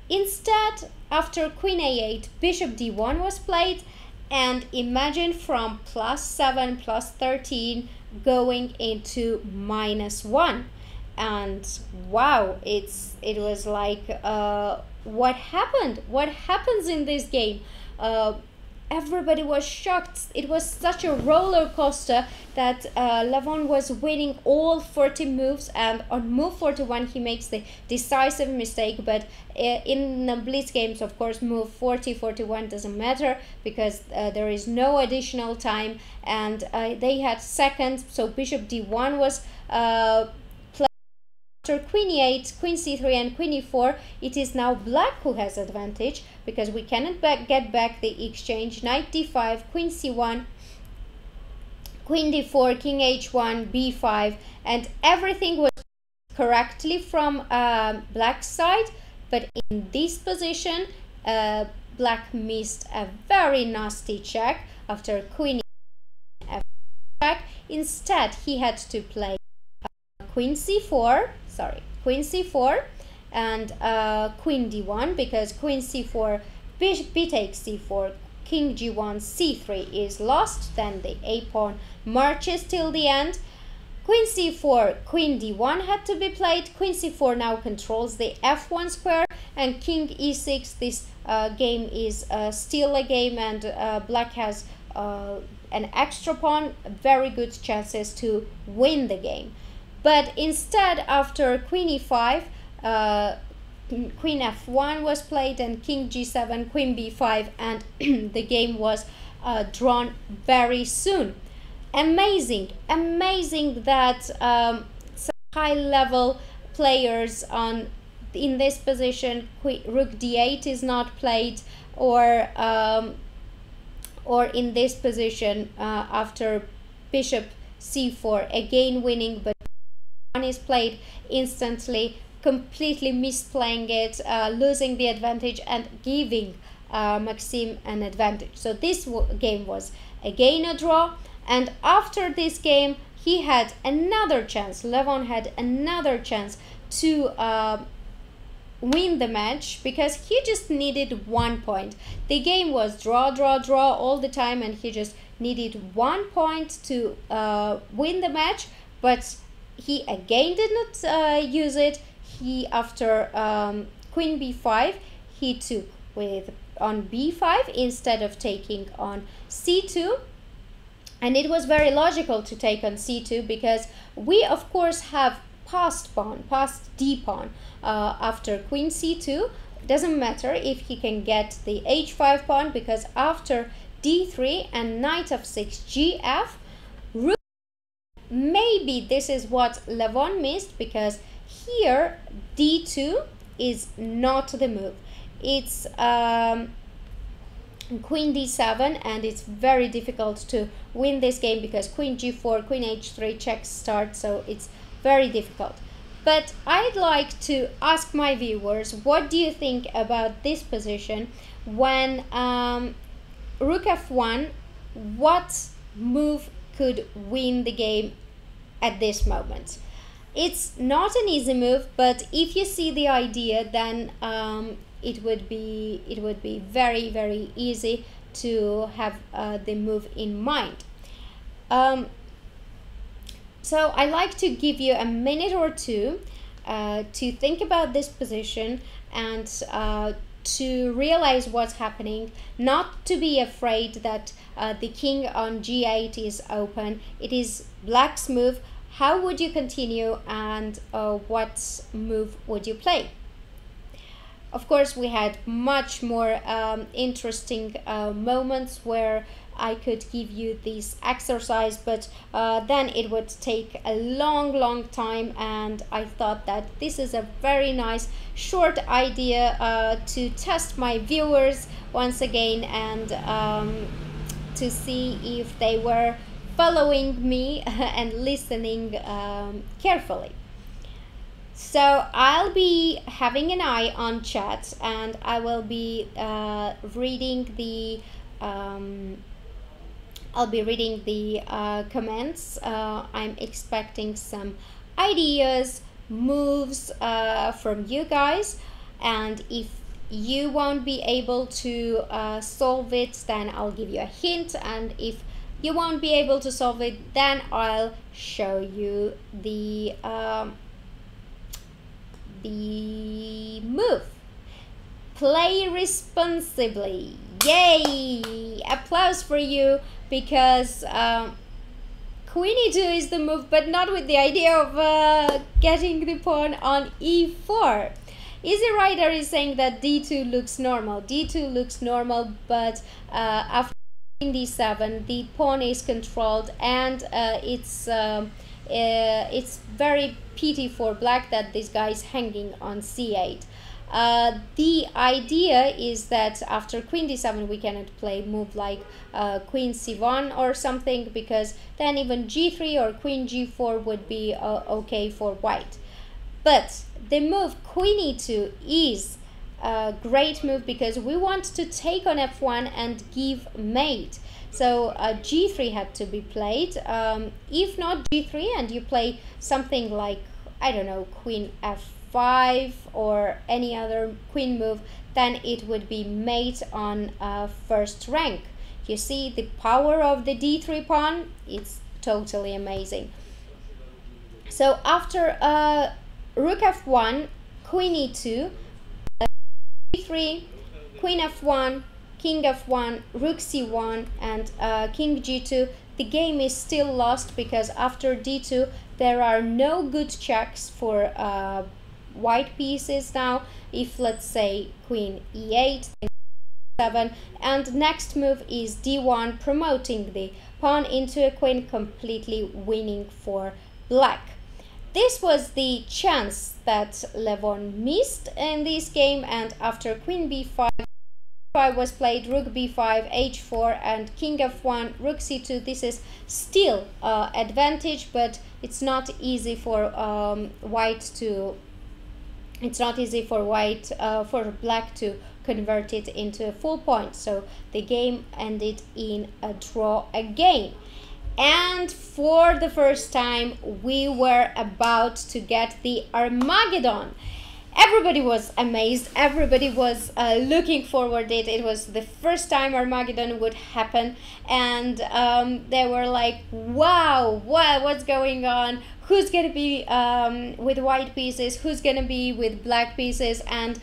Instead, after queen a8, bishop d1 was played, and imagine from +7, +13 going into -1. And wow, it was like, what happened? What happens in this game? Everybody was shocked. It was such a roller coaster that Levon was winning all 40 moves, and on move 41 he makes the decisive mistake. But in the blitz games, of course, move 40, 41 doesn't matter because there is no additional time, and they had seconds. So bishop d1 was after queen e8, queen c3, and queen e4, it is now black who has advantage because we cannot get back the exchange. Knight d5, queen c1, queen d4, king h1, b5, and everything was correctly from black's side. But in this position, black missed a very nasty check after queen f check. Instead, he had to play queen c4, and queen d1, because queen c4, b takes c4, king g1, c3 is lost, then the a pawn marches till the end. Queen c4, queen d1 had to be played. Queen c4 now controls the f1 square, and king e6. This game is still a game, and black has an extra pawn, very good chances to win the game. But instead, after queen e5, queen f1 was played, and king g7, queen b5, and the game was drawn very soon. Amazing that some high-level players in this position, rook d8 is not played, or in this position after bishop c4, again winning, but is played instantly, completely misplaying it, losing the advantage, and giving Maxim an advantage. So this game was again a draw, and after this game he had another chance. Levon had another chance to win the match because he just needed 1 point. The game was draw all the time, and he just needed 1 point to win the match, but he again did not use it. He, after queen b5, he took on b5 instead of taking on c2, and it was very logical to take on c2 because we of course have passed d pawn after queen c2. Doesn't matter if he can get the h5 pawn, because after d3 and knight f6 gf, maybe this is what Levon missed, because here d2 is not the move. It's queen d7, and it's very difficult to win this game because queen g4, queen h3 checks start, so it's very difficult. But I'd like to ask my viewers, what do you think about this position when rook f1, what move could win the game at this moment? It's not an easy move, but if you see the idea, then it would be very, very easy to have the move in mind. So I like to give you a minute or two to think about this position and to realize what's happening, not to be afraid that the king on g8 is open. It is black's move. How would you continue, and what move would you play? Of course, we had much more interesting moments where I could give you this exercise, but then it would take a long time, and I thought that this is a very nice short idea to test my viewers once again, and to see if they were following me and listening carefully. So I'll be having an eye on chat, and I will be reading the comments. I'm expecting some ideas, moves from you guys, and if you won't be able to solve it, then I'll give you a hint, and if you won't be able to solve it, then I'll show you the move. Play responsibly. Yay! Applause for you, because queen e2 is the move, but not with the idea of getting the pawn on e4. Easy Rider is saying that d2 looks normal. D2 looks normal, but after queen d7, the pawn is controlled, and it's very pity for black that this guy is hanging on c8. The idea is that after queen d7 we cannot play move like queen c1 or something, because then even g3 or queen g4 would be okay for white. But the move queen e2 is a great move because we want to take on f1 and give mate. So g3 had to be played. If not g3 and you play something like, I don't know, queen f5 or any other queen move, then it would be mate on first rank. You see the power of the d3 pawn? It's totally amazing. So after rook f1, queen e2, g3, queen f1, king f1, rook c1, and king g2, the game is still lost because after d2 there are no good checks for white pieces now. If let's say queen e8, then 7, and next move is d1, promoting the pawn into a queen, completely winning for black. This was the chance that Levon missed in this game, and after queen b5 was played, rook b5, h4, and king f1, rook c2. This is still advantage, but it's not easy for white to. It's not easy for white for black to convert it into a full point. So the game ended in a draw again. And for the first time, we were about to get the Armageddon. Everybody was amazed. Everybody was looking forward to it. It was the first time Armageddon would happen, and they were like, wow, what's going on? Who's gonna be with white pieces? Who's gonna be with black pieces? And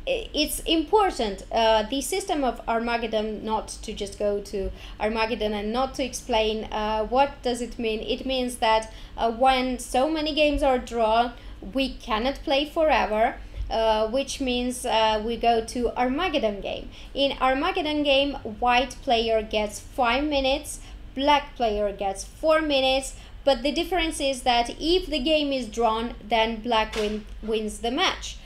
it's important, the system of Armageddon, not to just go to Armageddon and not to explain what does it mean. It means that when so many games are drawn, we cannot play forever, which means we go to Armageddon game. In Armageddon game, white player gets 5 minutes, black player gets 4 minutes, but the difference is that if the game is drawn, then black wins the match.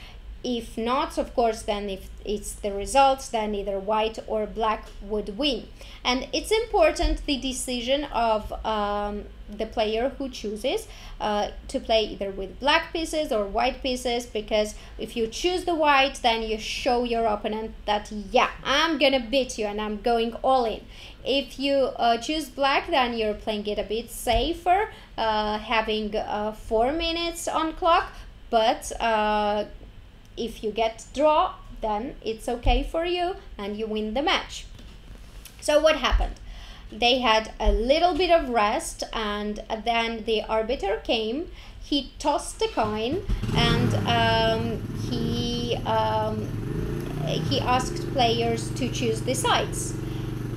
If not, of course, then if it's the results, then either white or black would win. And it's important the decision of the player who chooses to play either with black pieces or white pieces, because if you choose the white, then you show your opponent that, yeah, I'm gonna beat you and I'm going all in. If you choose black, then you're playing it a bit safer, having 4 minutes on clock, but if you get draw, then it's okay for you and you win the match. So what happened? They had a little bit of rest, and then the arbiter came. He tossed the coin, and he asked players to choose the sides.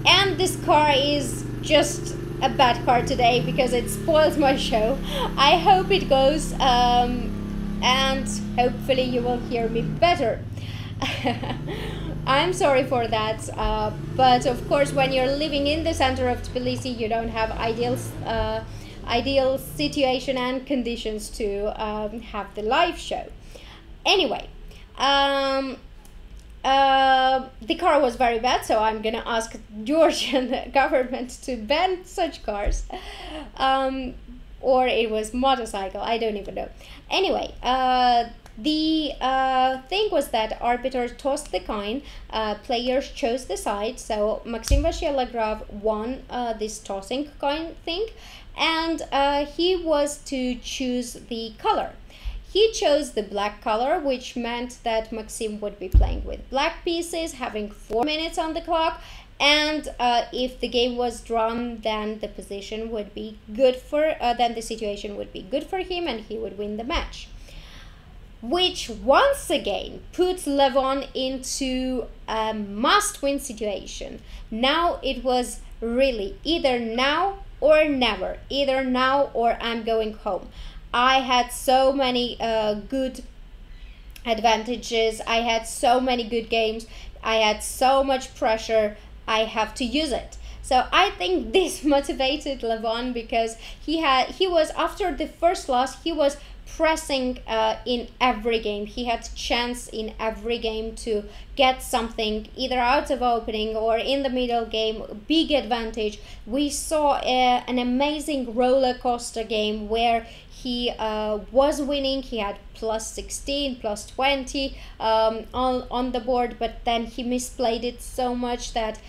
And this car is just a bad car today because it spoils my show. I hope it goes, and hopefully you will hear me better. I'm sorry for that, but of course when you're living in the center of Tbilisi, you don't have ideal situation and conditions to have the live show. Anyway, the car was very bad, so I'm gonna ask Georgian government to ban such cars, or it was motorcycle, I don't even know. Anyway, the thing was that arbiter tossed the coin, players chose the side, so Maxim vachier-lagrave won this tossing coin thing, and he was to choose the color. He chose the black color, which meant that Maxim would be playing with black pieces, having 4 minutes on the clock, and if the game was drawn, then the position would be good for, then the situation would be good for him and he would win the match. Which once again puts Levon into a must-win situation. Now it was really either now or never, either now or I'm going home. I had so many good advantages, I had so many good games, I had so much pressure, I have to use it. So I think this motivated Levon, because he was, after the first loss, he was pressing in every game. He had chance in every game to get something either out of opening or in the middle game, big advantage. We saw an amazing roller coaster game where he was winning. He had plus 16, plus 20 on the board, but then he misplayed it so much that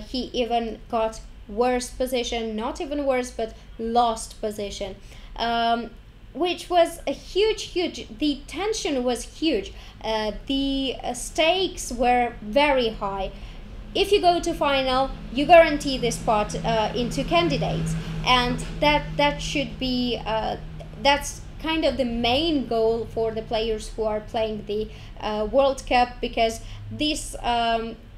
he even got worse position, not even worse, but lost position. Which was a huge, the tension was huge. The stakes were very high. If you go to final, you guarantee the spot into candidates, and that should be that's kind of the main goal for the players who are playing the World Cup, because these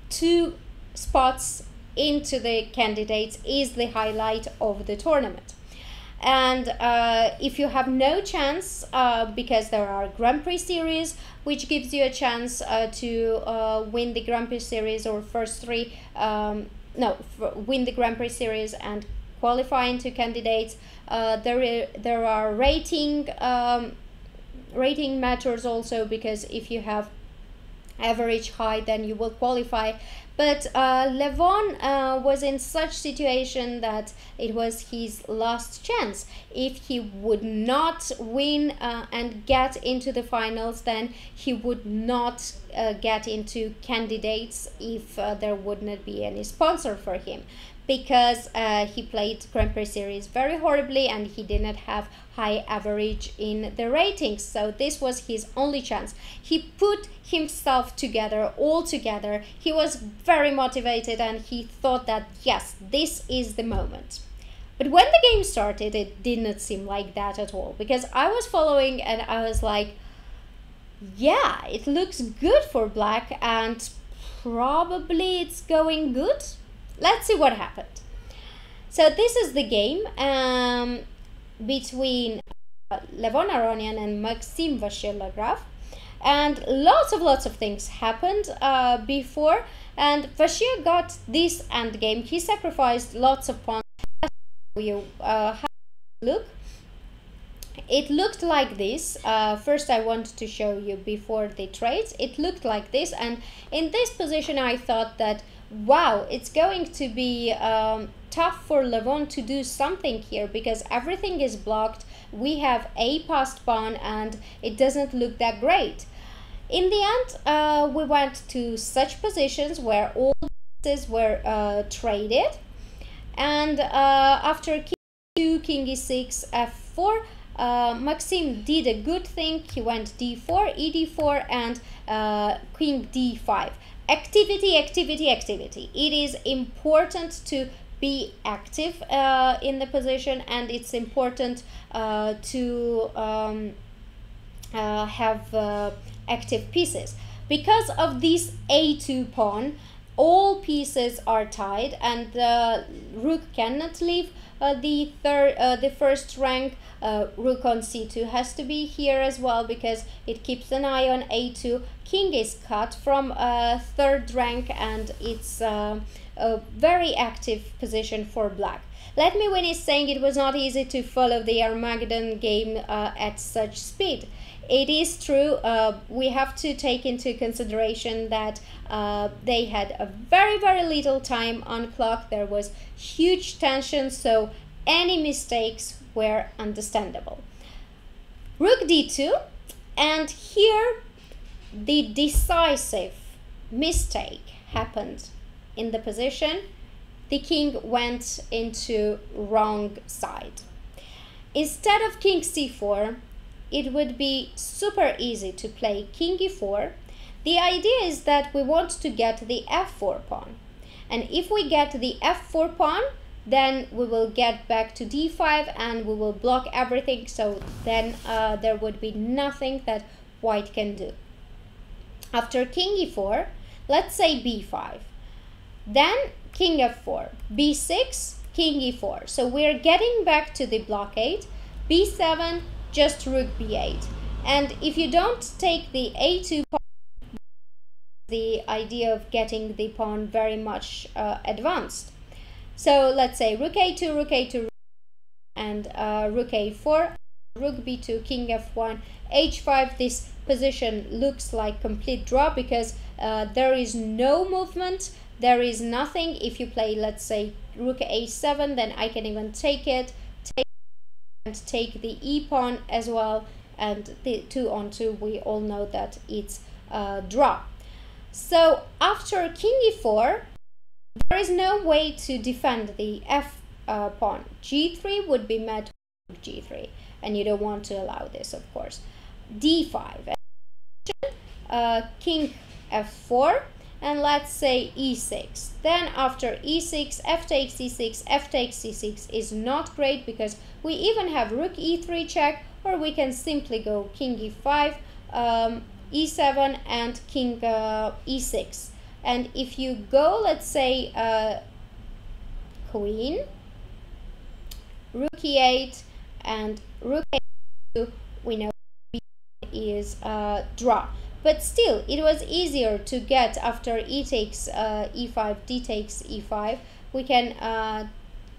2 spots into the candidates is the highlight of the tournament. And if you have no chance, because there are Grand Prix series, which gives you a chance to win the Grand Prix series, or first 3, win the Grand Prix series and qualify into candidates. There are rating matters also, because if you have average high, then you will qualify. But Levon was in such situation that it was his last chance. If he would not win and get into the finals, then he would not get into candidates if there would not be any sponsor for him, because he played Grand Prix series very horribly and he did not have high average in the ratings. So this was his only chance. He put himself together, all together. He was very motivated and he thought that, yes, this is the moment. But when the game started, it did not seem like that at all, because I was following and I was like, yeah, it looks good for black and probably it's going good. Let's see what happened. So this is the game between Levon Aronian and Maxim vachier-lagrave, and lots of things happened before, and Vachier got this endgame. He sacrificed lots of pawns. You have a look. it looked like this. First I want to show you before the trades. It looked like this, and in this position I thought that, wow, it's going to be tough for Levon to do something here because everything is blocked. We have a passed pawn and it doesn't look that great. In the end, we went to such positions where all pieces were traded, and after king e2, king e6, f4, Maxim did a good thing. He went d4, ed4, and queen d5. Activity, activity, activity. It is important to be active in the position, and it's important to have active pieces. Because of this a2 pawn, all pieces are tied, and the rook cannot leave the first rank. Rook on c2 has to be here as well because it keeps an eye on a2. King is cut from third rank, and it's a very active position for black. Let me win is saying it was not easy to follow the Armageddon game at such speed. It is true. We have to take into consideration that they had a very little time on clock. There was huge tension, so any mistakes were understandable. Rook d2, and here the decisive mistake happened in the position. The king went into wrong side. Instead of king c4, it would be super easy to play king e4. The idea is that we want to get the f4 pawn, and if we get the f4 pawn, then we will get back to d5 and we will block everything, so then there would be nothing that white can do. After king e4, let's say b5, then king f4, b6, king e4. So we're getting back to the blockade. b7, just rook b8. And if you don't take the a2 pawn, the idea of getting the pawn very much advanced. So let's say rook a2, rook a2, and rook a4, rook b2, king f1, h5. This position looks like complete draw because there is no movement, there is nothing. If you play, let's say, rook a7, then I can even take it, take the e pawn as well, and the 2 on 2, we all know that it's draw. So after king e4, there is no way to defend the f pawn. g3 would be met with g3, and you don't want to allow this, of course. d5, king f4, and let's say e6. Then after e6, f takes e6, f takes c6 is not great because we even have rook e3 check, or we can simply go king e5, e7, and king e6. And if you go, let's say, queen, rook e8, and rook a2, we know is draw. But still, it was easier to get after e takes e5, d takes e5. We can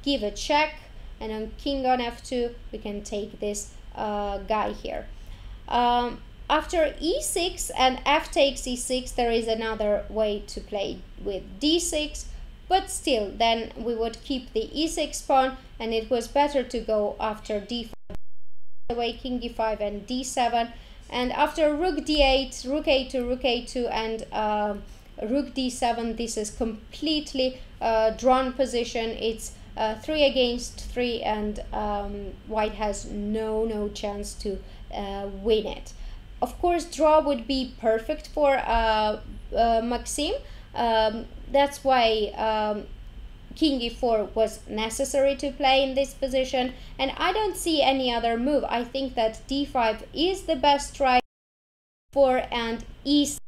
give a check, and on king on f2, we can take this guy here. After e6 and f takes e6, there is another way to play with d6, but still, then we would keep the e6 pawn, and it was better to go after d5, away king e5 and d7. And after rook d8, rook a2, and rook d7, this is completely drawn position. It's 3 against 3, and white has no chance to win it. Of course, draw would be perfect for Maxim. That's why king e4 was necessary to play in this position, and I don't see any other move. I think that d5 is the best try, 4 and e6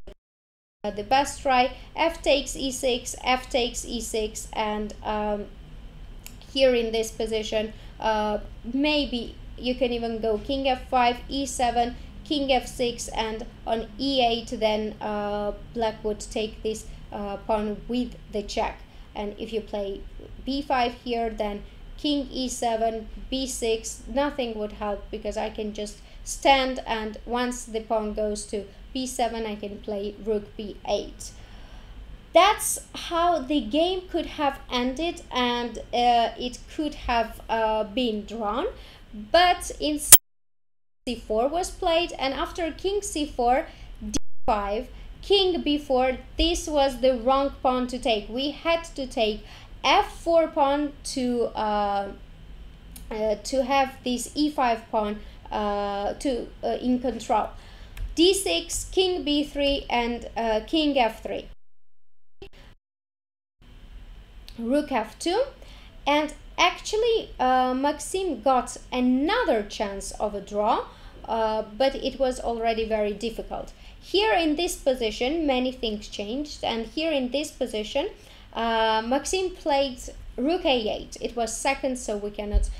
the best try, f takes e6, f takes e6, and here in this position maybe you can even go king f5, e7, king f6, and on e8 then black would take this pawn with the check. And if you play b5 here, then king e7, b6, nothing would help because I can just stand, and once the pawn goes to b7 I can play rook b8. That's how the game could have ended, and it could have been drawn, but in c4 was played, and after king c4, d5, king b4, this was the wrong pawn to take. We had to take f4 pawn to have this e5 pawn in control. d6, king b3, and king f3. Rook f2, and actually Maxim got another chance of a draw, but it was already very difficult. Here in this position many things changed, and here in this position Maxim played rook a8. It was second, so we cannot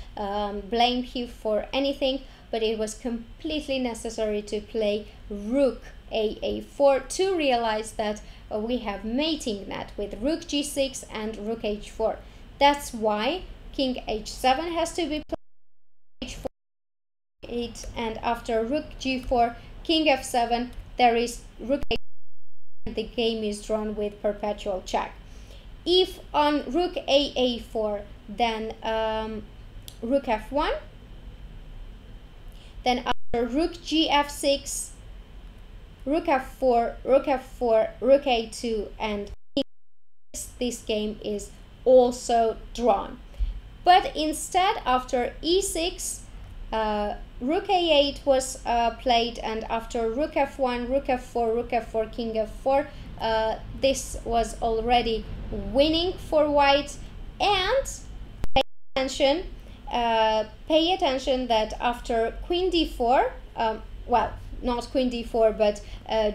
blame him for anything, but it was completely necessary to play rook a4 to realize that we have mating net with rook g6 and rook h4. That's why king h7 has to be played, h4, 8, and after rook g4, king f7, there is rook a8, and the game is drawn with perpetual check. If on rook a4, then rook f1, then after rook gf6, rook f4, rook f4, rook a2, and this game is also drawn. But instead, after e6, rook a8 was played, and after rook f1, rook f4, rook f4, king f4, this was already winning for white. And pay attention that after queen d4, well, not queen d4, but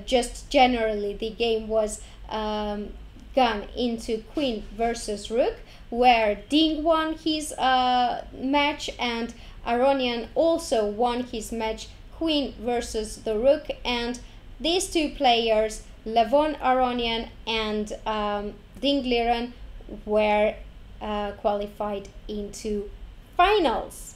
just generally the game was gone into queen versus rook, where Ding won his match and Aronian also won his match, queen versus the rook, and these two players, Levon Aronian and Ding Liren, were qualified into finals.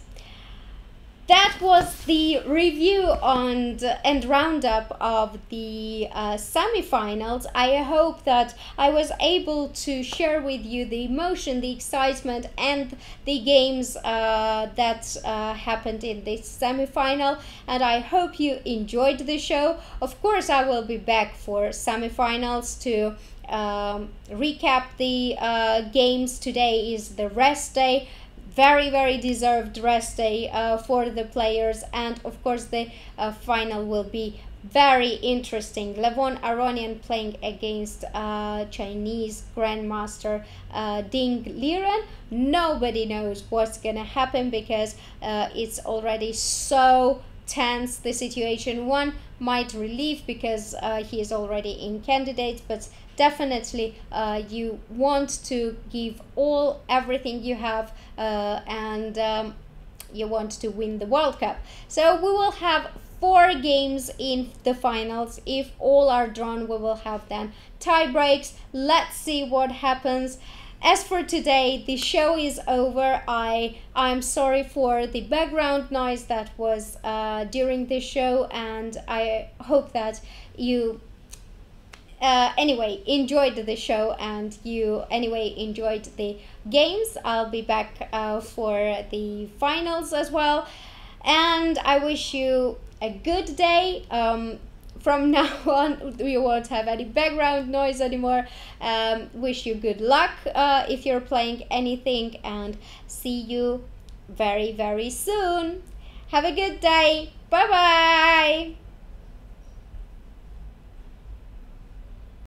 That was the review and roundup of the semifinals. I hope that I was able to share with you the emotion, the excitement, and the games that happened in this semifinal. And I hope you enjoyed the show. Of course, I will be back for semifinals to recap the games. Today is the rest day. Very deserved rest day for the players, and of course the final will be very interesting. Levon Aronian playing against Chinese Grandmaster Ding Liren. Nobody knows what's gonna happen because it's already so tense, the situation. One might relieve because he is already in candidates, but definitely you want to give everything you have, and you want to win the World Cup. So we will have 4 games in the finals. If all are drawn, we will have then tie breaks. Let's see what happens. As for today, the show is over. I'm sorry for the background noise that was during the show, and I hope that you anyway enjoyed the show and you anyway enjoyed the games. I'll be back for the finals as well, and I wish you a good day. From now on we won't have any background noise anymore. Wish you good luck if you're playing anything, and see you very soon. Have a good day. Bye bye.